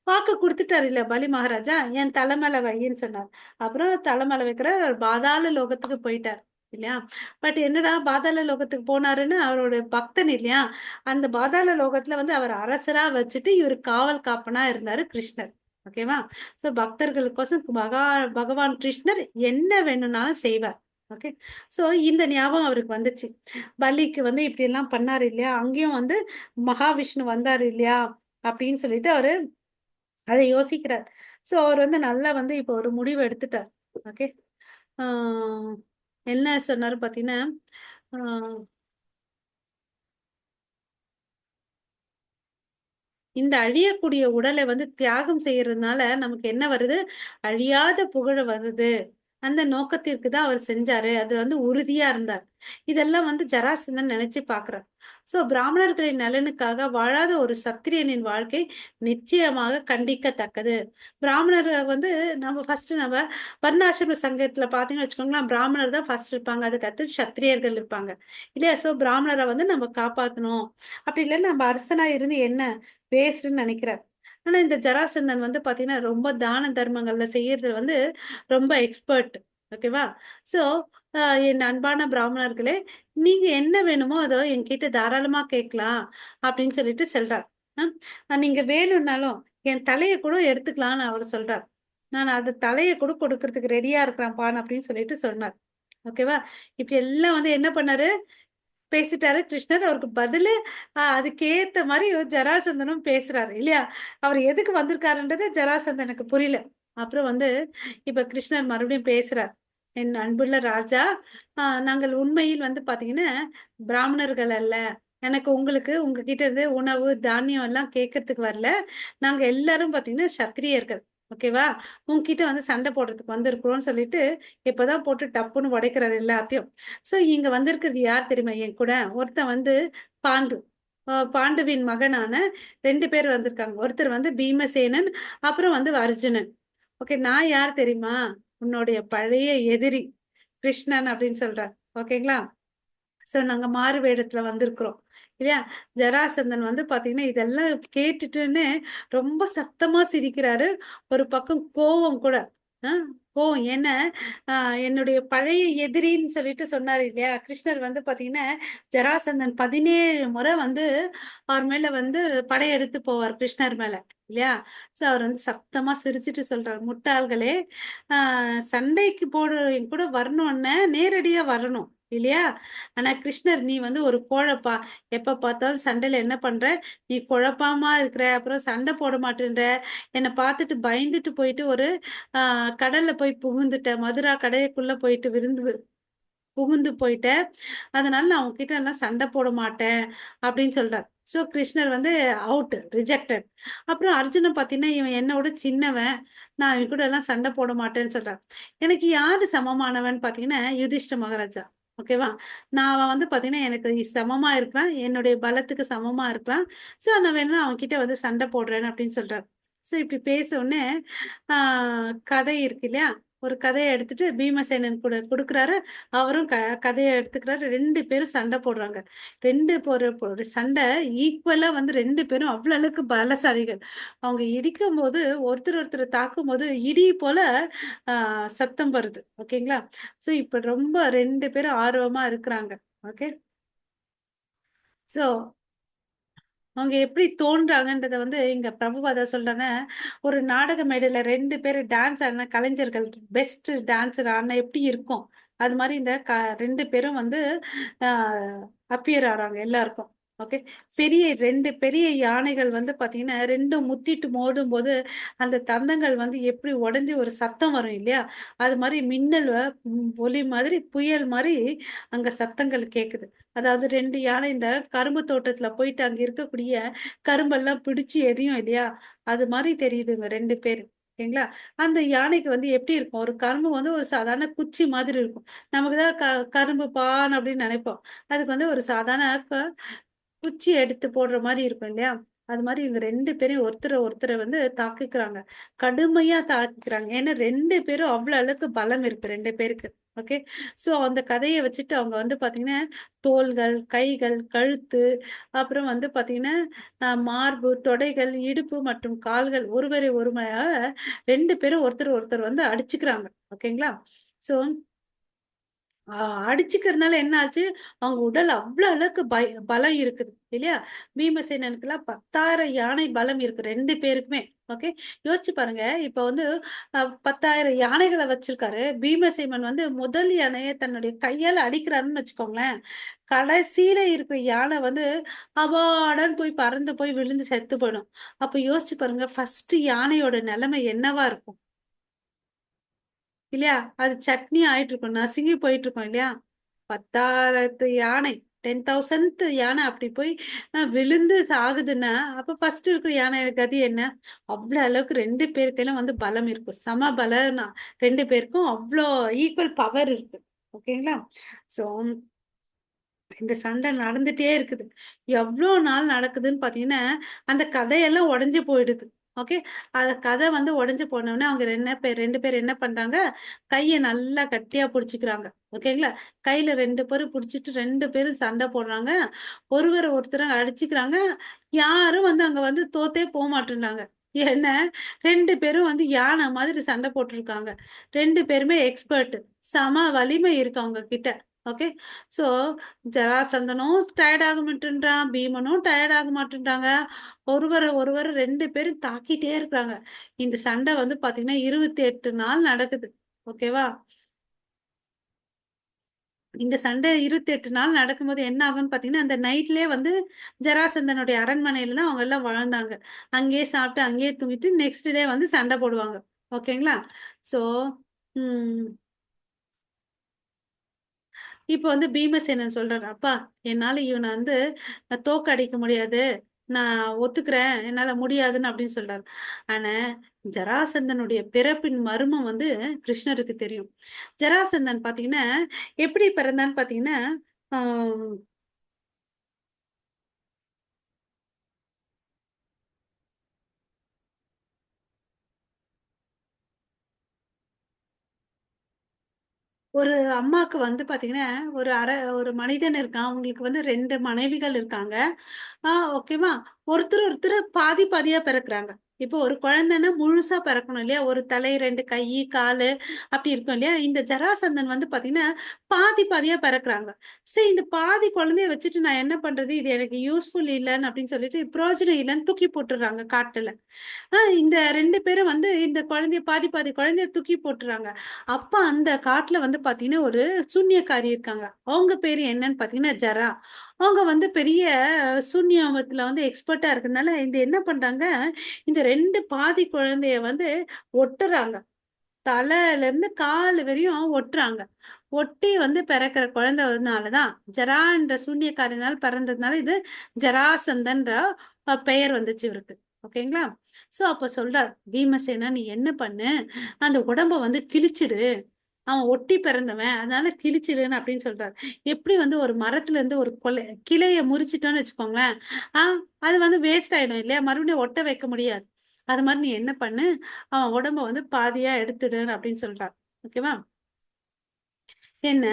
வாக்கு கொடுத்துட்டாரு இல்ல பலி மகாராஜா, என் தலைமையில வையின்னு சொன்னார். அப்புறம் தலைமையில வைக்கிற அவர் பாதாள லோகத்துக்கு போயிட்டார் இல்லையா? பட் என்னடா பாதாள லோகத்துக்கு போனாருன்னு, அவரோட பக்தன் இல்லையா, அந்த பாதாள லோகத்துல வந்து அவர் அரசரா வச்சுட்டு இவர் காவல் காப்பனா இருந்தாரு கிருஷ்ணர். ஓகேவா? சோ பக்தர்களுக்கோசம் பகவான் கிருஷ்ணர் என்ன வேணும்னாலும் செய்வார். ஓகே, சோ இந்த ஞாபகம் அவருக்கு வந்துச்சு. பலிக்கு வந்து இப்படி எல்லாம் பண்ணாரு இல்லையா, அங்கேயும் வந்து மகாவிஷ்ணு வந்தாரு இல்லையா அப்படின்னு சொல்லிட்டு அவரு அதை யோசிக்கிறார். சோ அவர் வந்து நல்லா வந்து இப்போ ஒரு முடிவு எடுத்துட்டார். ஓகே, ஆஹ் என்ன சொன்னாரு பாத்தீங்கன்னா, ஆஹ் இந்த அழியக்கூடிய உடலை வந்து தியாகம் செய்யறதுனால நமக்கு என்ன வருது, அழியாத புகழ வருது. அந்த நோக்கத்திற்கு தான் அவர் செஞ்சாரு, அது வந்து உறுதியா இருந்தார். இதெல்லாம் வந்து ஜராசந்தன் நினைச்சு பாக்குறார். சோ பிராமணர்களின் நலனுக்காக வாழாத ஒரு சத்திரியனின் வாழ்க்கை நிச்சயமாக கண்டிக்கத்தக்கது. பிராமணர் வந்து நம்ம வர்ணாசிரம சங்கத்துல பாத்தீங்கன்னு வச்சுக்கோங்களேன், பிராமணர் தான் ஃபர்ஸ்ட் இருப்பாங்க, அதுக்கு அடுத்து சத்திரியர்கள் இருப்பாங்க இல்லையா? சோ பிராமணரை வந்து நம்ம காப்பாத்தணும். அப்படி இல்லை நம்ம அரசனா இருந்து என்ன வேஸ்ட்ன்னு நினைக்கிறார். ஆனா இந்த ஜராசந்தன் வந்து பாத்தீங்கன்னா ரொம்ப தான தர்மங்கள்ல செய்யறது வந்து ரொம்ப எக்ஸ்பர்ட். ஓகேவா? சோ என் அன்பான பிராமணர்களே, நீங்க என்ன வேணுமோ அதோ என்கிட்ட தாராளமா கேட்கலாம் அப்படின்னு சொல்லிட்டு சொல்றார். நீங்க வேணும்னாலும் என் தலையை கூட எடுத்துக்கலாம்னு அவர் சொல்றார். நான் அது தலையை கூட கொடுக்கறதுக்கு ரெடியா இருக்கிறேன்ப்பான் அப்படின்னு சொல்லிட்டு சொன்னார். ஓகேவா? இப்படி எல்லாம் வந்து என்ன பண்ணாரு, பேசிட்டாரு கிருஷ்ணர். அவருக்கு பதிலு அதுக்கேத்த மாதிரி ஜராசந்தனும் பேசுறாரு இல்லையா? அவர் எதுக்கு வந்திருக்காருன்றது ஜராசந்தனுக்கு புரியல. அப்புறம் வந்து இப்ப கிருஷ்ணர் மறுபடியும் பேசுறார். என் அன்புள்ள ராஜா, நாங்கள் உண்மையில் வந்து பாத்தீங்கன்னா பிராமணர்கள் அல்ல. எனக்கு உங்களுக்கு உங்ககிட்ட இருந்து உணவு தானியம் எல்லாம் கேட்கறதுக்கு வரல. நாங்க எல்லாரும் பாத்தீங்கன்னா சத்திரியர்கள். ஓகேவா? உங்ககிட்ட வந்து சண்டை போடுறதுக்கு வந்திருக்கிறோம்னு சொல்லிட்டு இப்பதான் போட்டு டப்புன்னு உடைக்கிறாரு எல்லாத்தையும். சோ இங்க வந்திருக்கிறது யார் தெரியுமா? என் கூட ஒருத்தன் வந்து பாண்டு, பாண்டுவின் மகனான 2 பேர் வந்திருக்காங்க. ஒருத்தர் வந்து பீமசேனன், அப்புறம் வந்து அர்ஜுனன். ஓகே, நான் யார் தெரியுமா? உன்னுடைய பழைய எதிரி கிருஷ்ணன் அப்படின்னு சொல்றார். ஓகேங்களா? சோ நாங்க மாறு வேடத்துல வந்திருக்கிறோம் இல்லையா? ஜராசந்தன் வந்து பாத்தீங்கன்னா இதெல்லாம் கேட்டுட்டுன்னு ரொம்ப சத்தமா சிரிக்கிறாரு. ஒரு பக்கம் கோவம் கூட. ஆஹ் கோவம் என்ன, என்னுடைய பழைய எதிரின்னு சொல்லிட்டு சொன்னாரு இல்லையா? கிருஷ்ணர் வந்து பாத்தீங்கன்னா ஜராசந்தன் 17 முறை வந்து அவர் மேல வந்து படையெடுத்து போவார் கிருஷ்ணர் மேல இல்லையா? சோ அவர் வந்து சத்தமா சிரிச்சிட்டு சொல்றாரு, முட்டாள்களே, சண்டைக்கு போடு என் கூட வரணும்னு நேரடியா வரணும் இல்லையா? ஆனா கிருஷ்ணர், நீ வந்து ஒரு கோழப்பா, எப்ப பார்த்தாலும் சண்டையில என்ன பண்ற, நீ குழப்பமா இருக்கிற, அப்புறம் சண்டை போட மாட்டேன்ற, என்னை பார்த்துட்டு பயந்துட்டு போயிட்டு ஒரு கடல்ல போய் புகுந்துட்ட, மதுரா கடைக்குள்ள போயிட்டு புகுந்து போயிட்ட, அதனால நான் உங்ககிட்ட எல்லாம் சண்டை போட மாட்டேன் அப்படின்னு சொல்றார். சோ கிருஷ்ணர் வந்து அவுட், ரிஜெக்டட். அப்புறம் அர்ஜுனன் பாத்தீங்கன்னா இவன் என்னோட சின்னவன், நான் இவன் கூட எல்லாம் சண்டை போட மாட்டேன்னு சொல்றான். எனக்கு யாரு சமமானவன் பாத்தீங்கன்னா யுதிஷ்ட மகாராஜா. ஓகேவா? நான் அவன் வந்து பார்த்தீங்கன்னா, எனக்கு சமமா இருக்கிறான். என்னுடைய பலத்துக்கு சமமா இருக்கிறான். ஸோ நான் வேணுனா அவன்கிட்ட வந்து சண்டை போடுறேன் அப்படின்னு சொல்றாரு. ஸோ இப்படி பேச உடனே, ஆ கதை இருக்கு இல்லையா? ஒரு கதைய எடுத்துட்டு பீமசேனன் கூட குடுக்குறாரு. அவரும் கதைய எடுத்துக்கிறாரு. 2 பேரும் சண்டை போடுறாங்க. 2 ஒரு சண்டை ஈக்குவலா வந்து 2 பேரும் அவ்வளோ அளவுக்கு பலசாலிகள். அவங்க இடிக்கும்போது, ஒருத்தர் ஒருத்தர தாக்கும்போது, இடி போல ஆ சத்தம் வருது. ஓகேங்களா? ஸோ இப்ப ரொம்ப 2 பேரும் ஆர்வமா இருக்கிறாங்க. ஓகே. ஸோ அவங்க எப்படி தோன்றாங்கன்றத வந்து இங்க பிரபுபாதா சொல்றாங்க, ஒரு நாடக மேடையில 2 பேரு டான்ஸ் ஆடின கலைஞர்கள், பெஸ்ட் டான்ஸர் ஆடுனா எப்படி இருக்கும்? அது மாரி இந்த 2 பேரும் வந்து அ அப்பியர் ஆறாங்க எல்லாருக்கும். ஓகே. பெரிய 2 பெரிய யானைகள் வந்து பார்த்தீங்கன்னா, 2ம் முட்டிட்டு மோதும்போது, அந்த தந்தங்கள் வந்து எப்படி உடைஞ்சு ஒரு சத்தம் வரும் இல்லையா? அது மாரி மின்னல் ஒலி மாதிரி, புயல் மாரி அங்க சத்தங்கள் கேக்குது. அதாவது 2 யானை இந்த கரும்பு தோட்டத்துல போயிட்டு அங்க இருக்கக்கூடிய கரும்பெல்லாம் பிடிச்சு எரியும் இல்லையா? அது மாரி தெரியுதுங்க 2 பேரு. ஓகேங்களா? அந்த யானைக்கு வந்து எப்படி இருக்கும்? ஒரு கரும்பு வந்து ஒரு சாதாரண குச்சி மாதிரி இருக்கும். நமக்கு தான் கரும்பு பான் அப்படின்னு நெனைப்போம். அதுக்கு வந்து ஒரு சாதாரண குச்சி எடுத்து போடுற மாரி இருக்கும் இல்லையா? அது மாரி இவங்க 2 பேரையும் ஒருத்தர வந்து தாக்கிக்கிறாங்க. கடுமையா தாக்கிக்கிறாங்க. ஏன்னா 2 பேரும் அவ்வளோ அளவுக்கு பலம் இருக்கு 2 பேருக்கு. ஓகே. ஸோ அந்த கதைய வச்சுட்டு அவங்க வந்து பார்த்தீங்கன்னா, தோள்கள், கைகள், கழுத்து, அப்புறம் வந்து பார்த்தீங்கன்னா, மார்பு, தொடைகள், இடுப்பு மற்றும் கால்கள் ஒருவரை ஒருவராக 2 பேரும் ஒருத்தர் வந்து அடிச்சுக்கிறாங்க. ஓகேங்களா? ஸோ ஆ அடிச்சுக்கிறதுனால என்ன ஆச்சு, அவங்க உடல் அவ்ளோ அளவுக்கு பலம் இருக்குது. இல்லையா? பீமசேனனுக்குலாம் 10,000 யானை பலம் இருக்கு 2 பேருக்குமே. ஓகே. யோசிச்சு பாருங்க. இப்ப வந்து 10,000 யானைகள வச்சிருக்காரு. பீமசேனன் வந்து முதல் யானைய தன்னுடைய கையால அடிக்கிறாருன்னு வச்சுக்கோங்களேன். கடைசியில இருக்கிற யானை வந்து அபாடன்னு போய் பறந்து போய் விழுந்து செத்து போயிடும். அப்ப யோசிச்சு பாருங்க, ஃபர்ஸ்ட் யானையோட நிலைமை என்னவா இருக்கும்? இல்லையா? அது சட்னி ஆயிட்டுருக்கும். நசுங்கி போயிட்டுருக்கும் இல்லையா? 10,000 யானை, 10,000th யானை அப்படி போய் விழுந்து சாகுதுன்னா, அப்ப ஃபர்ஸ்ட் இருக்கிற யானை கதி என்ன? அவ்ளோ அளவுக்கு 2 பேருக்கெல்லாம் வந்து பலம் இருக்கும். சம பலம்னா 2 பேருக்கும் அவ்ளோ ஈக்குவல் பவர் இருக்கு. ஓகேங்களா? ஸோ இந்த சண்டை நடந்துட்டே இருக்குது. எவ்ளோ நாள் நடக்குதுன்னு பார்த்தீங்கன்னா, அந்த கதையெல்லாம் உடைஞ்சு போயிடுது. ஓகே. அந்த கதை வந்து உடைஞ்சு போனோனே, அவங்க 2 பேர் என்ன பண்றாங்க, கைய நல்லா கட்டியா புடிச்சுக்கிறாங்க. ஓகேங்களா? கையில 2 பேரும் புடிச்சுட்டு 2 பேரும் சண்டை போடுறாங்க. ஒருவர ஒருத்தர் அடிச்சுக்கிறாங்க. யாரும் வந்து அங்க வந்து தோத்தே போமாட்டேன்றாங்க. ஏன்னா, 2 பேரும் வந்து யானை மாதிரி சண்டை போட்டுருக்காங்க. 2 பேருமே எக்ஸ்பர்ட். செம வலிமை இருக்கு அவங்க கிட்ட. ஓகே. ஸோ ஜராசந்தனும் டயர்ட் ஆக மாட்டேன்றான். பீமனும் டயர்ட் ஆக மாட்டேன்றாங்க. ஒருவர 2 பேரும் தாக்கிட்டே இருக்காங்க. இந்த சண்டை வந்து பார்த்தீங்கன்னா, 28 நாள் நடக்குது. ஓகேவா? இந்த சண்டை 28 நாள் நடக்கும்போது என்ன ஆகும்ன்னு பார்த்தீங்கன்னா, அந்த நைட்லயே வந்து ஜராசந்தனுடைய அரண்மனையில தான் அவங்க எல்லாம் வாழ்ந்தாங்க. அங்கேயே சாப்பிட்டு, அங்கேயே தூங்கிட்டு நெக்ஸ்ட் டே வந்து சண்டை போடுவாங்க. ஓகேங்களா? ஸோ, ம். இப்ப வந்து பீமசேனன் சொல்றாரு, "அப்பா, என்னால இவன வந்து தோற்கடிக்க முடியாது. நான் ஒத்துக்கிறேன். என்னால முடியாதுன்னு" அப்படின்னு சொல்றாரு. ஆனா, ஜராசந்தனுடைய பிறப்பின் மர்மம் வந்து கிருஷ்ணருக்கு தெரியும். ஜராசந்தன் பார்த்தீங்கன்னா, எப்படி பிறந்தான்னு பார்த்தீங்கன்னா, ஆ ஒரு அம்மாக்கு வந்து பாத்தீங்கன்னா, ஒரு மனிதன் இருக்கான். அவங்களுக்கு வந்து 2 மனைவிகள் இருக்காங்க. ஓகேவா? ஒருத்தர் பாதி பாதியா பிறக்குறாங்க. இப்போ ஒரு குழந்தைன்னா முழுசா பிறக்கணும் இல்லையா? ஒரு தலை, 2 கை, காலு அப்படி இருக்கும் இல்லையா? இந்த ஜராசந்தன் வந்து பாத்தீங்கன்னா, பாதி பாதியா பிறக்குறாங்க. சரி இந்த பாதி குழந்தைய வச்சுட்டு நான் என்ன பண்றது? இது எனக்கு யூஸ்ஃபுல் இல்லன்னு அப்படின்னு சொல்லிட்டு, பிரயோஜனம் இல்லன்னு தூக்கி போட்டுர்றாங்க காட்டுல. இந்த 2 பேரும் வந்து இந்த குழந்தைய பாதி பாதி குழந்தைய தூக்கி போட்டுர்றாங்க. அப்ப அந்த காட்டுல வந்து பாத்தீங்கன்னா, ஒரு சூனியக்காரி இருக்காங்க. அவங்க பேரு என்னன்னு பாத்தீங்கன்னா, ஜரா. அவங்க வந்து பெரிய சூனியத்துல வந்து எக்ஸ்பர்ட்டா இருக்கறனால, இந்த என்ன பண்றாங்க, இந்த 2 பாதி குழந்தைய வந்து ஒட்டுறாங்க. தலையில இருந்து கால் வரையும் ஒட்டுறாங்க. ஒட்டி வந்து பிறக்கிற குழந்தைனால தான் ஜரா என்ற சூனியக்காரினால் பிறந்ததுனால இது ஜராசந்தன்ற பெயர் வந்துச்சு இவருக்கு. ஓகேங்களா? சோ அப்ப சொல்றார், "பீமசேனா நீ என்ன பண்ணு, அந்த உடம்ப வந்து கிழிச்சிடு. அவன் ஒட்டி பிறந்தவன், அதனால கிழிச்சிடுன்னு அப்படின்னு சொல்றாரு. எப்படி வந்து ஒரு மரத்துல இருந்து ஒரு கிளைய முறிச்சிட்டோன்னு வச்சுக்கோங்களேன், அது வந்து வேஸ்ட் ஆயிடும் இல்லையா, மறுபடியும் ஒட்ட வைக்க முடியாது. அது மாதிரி நீ என்ன பண்ணு, அவன் உடம்ப வந்து பாதியா எடுத்துடு அப்படின்னு சொல்றான். ஓகேவா? என்ன,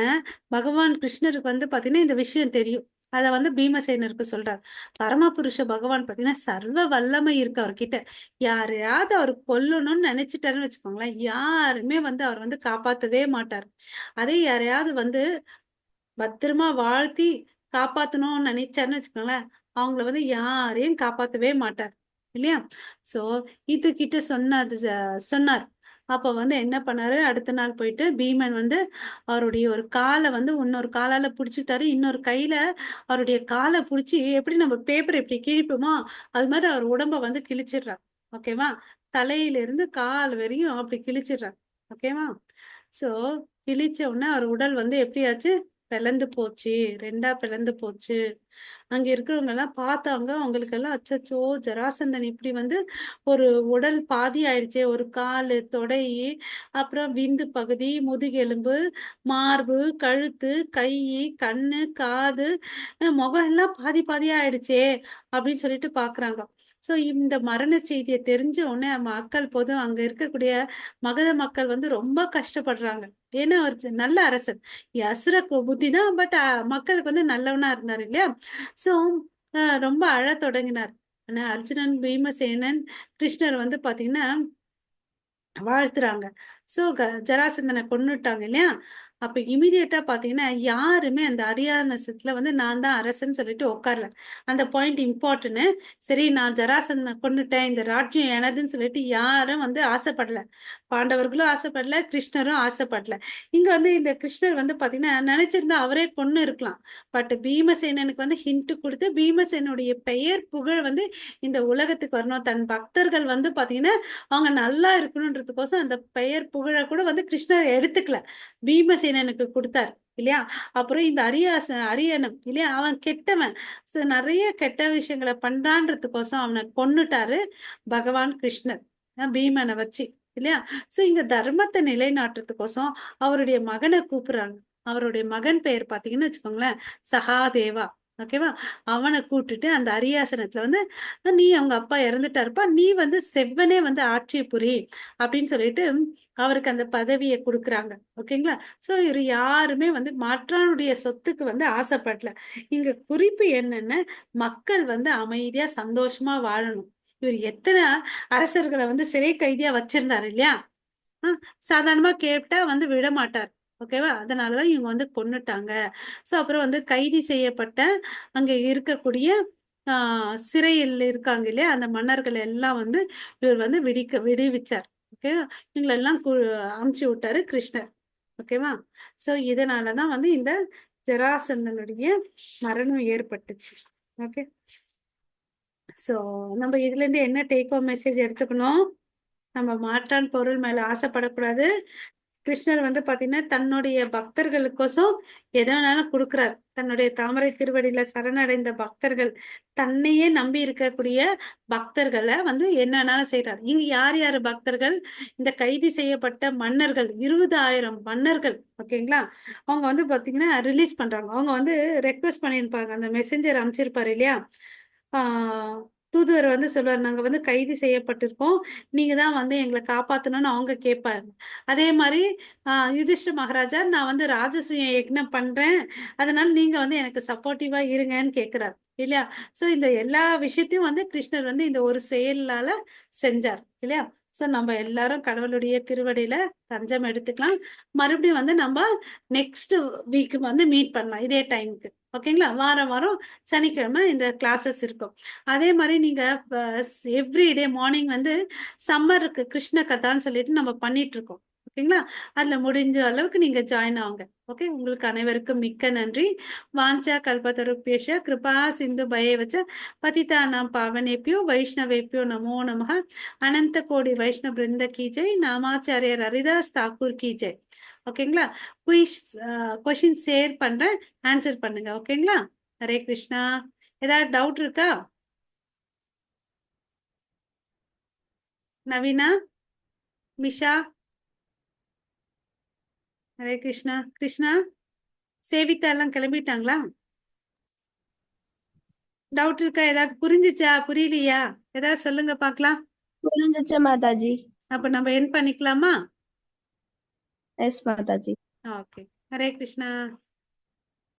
பகவான் கிருஷ்ணருக்கு வந்து பாத்தீங்கன்னா இந்த விஷயம் தெரியும். அத வந்து பீமசேனருக்கு சொல்றார். பரமபுருஷ பகவான் பாத்தீங்கன்னா சர்வ வல்லமை இருக்கு அவர்கிட்ட. யாரையாவது அவர் கொல்லணும்னு நினைச்சிட்டாருன்னு வச்சுக்கோங்களேன், யாருமே வந்து அவர் வந்து காப்பாத்தவே மாட்டார். அதே யாரையாவது வந்து பத்திரமா வாழ்த்தி காப்பாத்தணும்னு நினைச்சாருன்னு வச்சுக்கோங்களேன், அவங்கள வந்து யாரையும் காப்பாத்தவே மாட்டார். இல்லையா? சோ இது கிட்ட சொன்னார். அப்ப வந்து என்ன பண்ணாரு, அடுத்த நாள் போயிட்டு பீமன் வந்து அவருடைய ஒரு காலை வந்து இன்னொரு காலால புடிச்சுட்டாரு. இன்னொரு கையில அவருடைய காலை புடிச்சு, எப்படி நம்ம பேப்பர் எப்படி கிழிப்போமோ அது மாதிரி அவர் உடம்ப வந்து கிழிச்சிடுறார். ஓகேவா? தலையில இருந்து கால் வரையும் அப்படி கிழிச்சிடுறார். ஓகேவா? சோ கிழிச்ச உடனே அவர் உடல் வந்து எப்படியாச்சு, பிளந்து போச்சு. 2ஆ பிளந்து போச்சு. அங்க இருக்கிறவங்க எல்லாம் பார்த்தாங்க. அவங்களுக்கு எல்லாம் அச்சச்சோ, ஜராசந்தன் இப்படி வந்து ஒரு உடல் பாதி ஆயிடுச்சே, ஒரு காலு, தொடை, அப்புறம் விந்து பகுதி, முதுகெலும்பு, மார்பு, கழுத்து, கை, கண்ணு, காது, முகம் எல்லாம் பாதி பாதியா ஆயிடுச்சே அப்படின்னு சொல்லிட்டு பாக்குறாங்க. சோ இந்த மரண செய்தியை தெரிஞ்ச உடனே மக்கள் பொது அங்க இருக்கக்கூடிய மகத மக்கள் வந்து ரொம்ப கஷ்டப்படுறாங்க. ஏன்னா அவர் நல்ல அரசன். அசுர புத்தி தான், பட் மக்களுக்கு வந்து நல்லவனா இருந்தார் இல்லையா? சோ ரொம்ப அழத் தொடங்கினார். ஆனா அர்ஜுனன், பீமசேனன், கிருஷ்ணர் வந்து பாத்தீங்கன்னா வாழ்த்துறாங்க. சோ ஜராசந்தனை கொன்னுட்டாங்க இல்லையா? அப்ப இமிடியேட்டா பாத்தீங்கன்னா யாருமே அந்த அரியாசனத்துல வந்து நான் தான் அரசன்னு சொல்லிட்டு உட்காரல. அந்த பாயிண்ட் இம்பார்ட்டன்ட். சரி, நான் ஜராசந்தனை கொன்னுட்டேன், இந்த ராஜ்யம் எனதுன்னு சொல்லிட்டு யாரும் வந்து ஆசைப்படல. பாண்டவர்களும் ஆசைப்படல, கிருஷ்ணரும் ஆசைப்படல. இங்க வந்து இந்த கிருஷ்ணர் வந்து பாத்தீங்கன்னா நினைச்சிருந்தா அவரே கொன்னு இருக்கலாம். பட் பீமசேனனுக்கு வந்து ஹிண்ட் கொடுத்து பீமசேனுடைய பெயர் புகழ் வந்து இந்த உலகத்துக்கு வரணும். தன் பக்தர்கள் வந்து பாத்தீங்கன்னா அவங்க நல்லா இருக்கணுன்றதுக்கோசம் அந்த பெயர் புகழ கூட வந்து கிருஷ்ணர் எடுத்துக்கல, பீமசேனனுக்கு கொடுத்தார் இல்லையா? அப்புறம் இந்த அரியணம் இல்லையா, அவன் கெட்டவன். நிறைய கெட்ட விஷயங்களை பண்றான்றதுக்கோசம் அவனை கொன்னுட்டாரு பகவான் கிருஷ்ணர், பீமனை வச்சு இல்லையா? சோ இங்க தர்மத்தை நிலைநாட்டுறதுக்கோசம் அவருடைய மகனை கூப்பிடுறாங்க. அவருடைய மகன் பெயர் பாத்தீங்கன்னு வச்சுக்கோங்களேன், சகாதேவா. ஓகேவா? அவனை கூட்டுட்டு அந்த அரியாசனத்துல வந்து நீ அவங்க அப்பா இறந்துட்டாருப்பா, நீ வந்து செவ்வனே வந்து ஆட்சி புரி அப்படின்னு சொல்லிட்டு அவருக்கு அந்த பதவியை கொடுக்குறாங்க. ஓகேங்களா? சோ இவர் யாருமே வந்து மற்றவனுடைய சொத்துக்கு வந்து ஆசைப்படல. இங்க குறிப்பு என்னன்னா, மக்கள் வந்து அமைதியா சந்தோஷமா வாழணும். இவர் எத்தனை அரசர்களை வந்து சிறை கைதியா வச்சிருந்தாரு இல்லையா? சாதாரணமா கேட்டா வந்து விட மாட்டார். ஓகேவா? அதனாலதான் இவங்க வந்து கொன்னுட்டாங்க. சோ அப்புறம் வந்து கைது செய்யப்பட்ட அங்க இருக்கக்கூடிய சிறையில் இருக்காங்க இல்லையா, அந்த மன்னர்கள் எல்லாம் வந்து இவர் வந்து விடுவிச்சார். ஓகேவா? இவங்களெல்லாம் அமுச்சு விட்டாரு கிருஷ்ணர். ஓகேவா? சோ இதனாலதான் வந்து இந்த ஜராசந்தனுடைய மரணம் ஏற்பட்டுச்சு. ஓகே. சோ நம்ம இதுல இருந்து என்ன டேக் ஹோம் மெசேஜ் எடுத்துக்கணும்? நம்ம மாற்றான் பொருள் மேல ஆசைப்படக்கூடாது. கிருஷ்ணர் வந்து பாத்தீங்கன்னா தன்னுடைய பக்தர்களுக்கோசம் எதை வேணாலும் கொடுக்கிறார். தன்னுடைய தாமரை திருவடியில சரணடைந்த பக்தர்கள், தன்னையே நம்பி இருக்கக்கூடிய பக்தர்களை வந்து என்ன வேணாலும் செய்யறார். இங்க யார் யாரு பக்தர்கள்? இந்த கைது செய்யப்பட்ட மன்னர்கள், 20,000 மன்னர்கள். ஓகேங்களா? அவங்க வந்து பாத்தீங்கன்னா ரிலீஸ் பண்றாங்க. அவங்க வந்து ரெக்வெஸ்ட் பண்ணியிருப்பாங்க, அந்த மெசஞ்சர் அமைச்சிருப்பாரு இல்லையா, ஆஹ் தூதுவர் வந்து சொல்லுவார், நாங்க வந்து கைது செய்யப்பட்டிருக்கோம், நீங்க தான் வந்து எங்களை காப்பாத்தணும்னு அவங்க கேட்பாரு. அதே மாதிரி யுதிஷ்ட மகாராஜா, நான் வந்து ராஜசூய யக்ஞம் பண்றேன், அதனால நீங்க வந்து எனக்கு சப்போர்ட்டிவா இருங்கன்னு கேக்குறாரு இல்லையா? சோ இந்த எல்லா விஷயத்தையும் வந்து கிருஷ்ணர் வந்து இந்த ஒரு செயலால செஞ்சார் இல்லையா? சோ நம்ம எல்லாரும் கடவுளுடைய திருவடியில தஞ்சம் எடுத்துக்கலாம். மறுபடியும் வந்து நம்ம நெக்ஸ்ட் வீக் வந்து மீட் பண்ணலாம் இதே டைமுக்கு. ஓகேங்களா? வாரம் வாரம் சனிக்கிழமை இந்த கிளாஸஸ் இருக்கும். அதே மாதிரி நீங்க எவ்ரிடே மார்னிங் வந்து சம்மருக்கு கிருஷ்ண கதான்னு சொல்லிட்டு நம்ம பண்ணிட்டு இருக்கோம். ஓகேங்களா? அதுல முடிஞ்ச அளவுக்கு நீங்க ஜாயின் ஆகுங்க. ஓகே. உங்களுக்கு அனைவருக்கும் மிக்க நன்றி. வாஞ்சா கல்பதருப்பேஷ கிருபா சிந்து பயவச்ச பதிதானாம் பாவனேபியோ வைஷ்ணவேபியோ நமோ நமः. அனந்த கோடி வைஷ்ணவ பிருந்த கி ஜெய். நாமாச்சாரியர் ஹரிதாஸ் தாக்கூர் கி ஜெய். ஓகேங்களா? குயிஸ் கொஷின் ஷேர் பண்றேன், ஆன்சர் பண்ணுங்க. ஓகேங்களா? ஹரே கிருஷ்ணா. ஏதாவது டவுட் இருக்கா? நவீனா, மிஷா, ஹரே கிருஷ்ணா. கிருஷ்ணா, சேவிதா எல்லாம் கிளம்பிட்டாங்களா? டவுட் இருக்கா? ஏதாவது புரிஞ்சுச்சா, புரியலையா? ஏதாவது சொல்லுங்க பார்க்கலாம். புரிஞ்சிச்சு மாதாஜி. அப்ப நம்ம என் பண்ணிக்கலாமா? எஸ் மாதாஜி. ஓகே. ஹரே கிருஷ்ணா.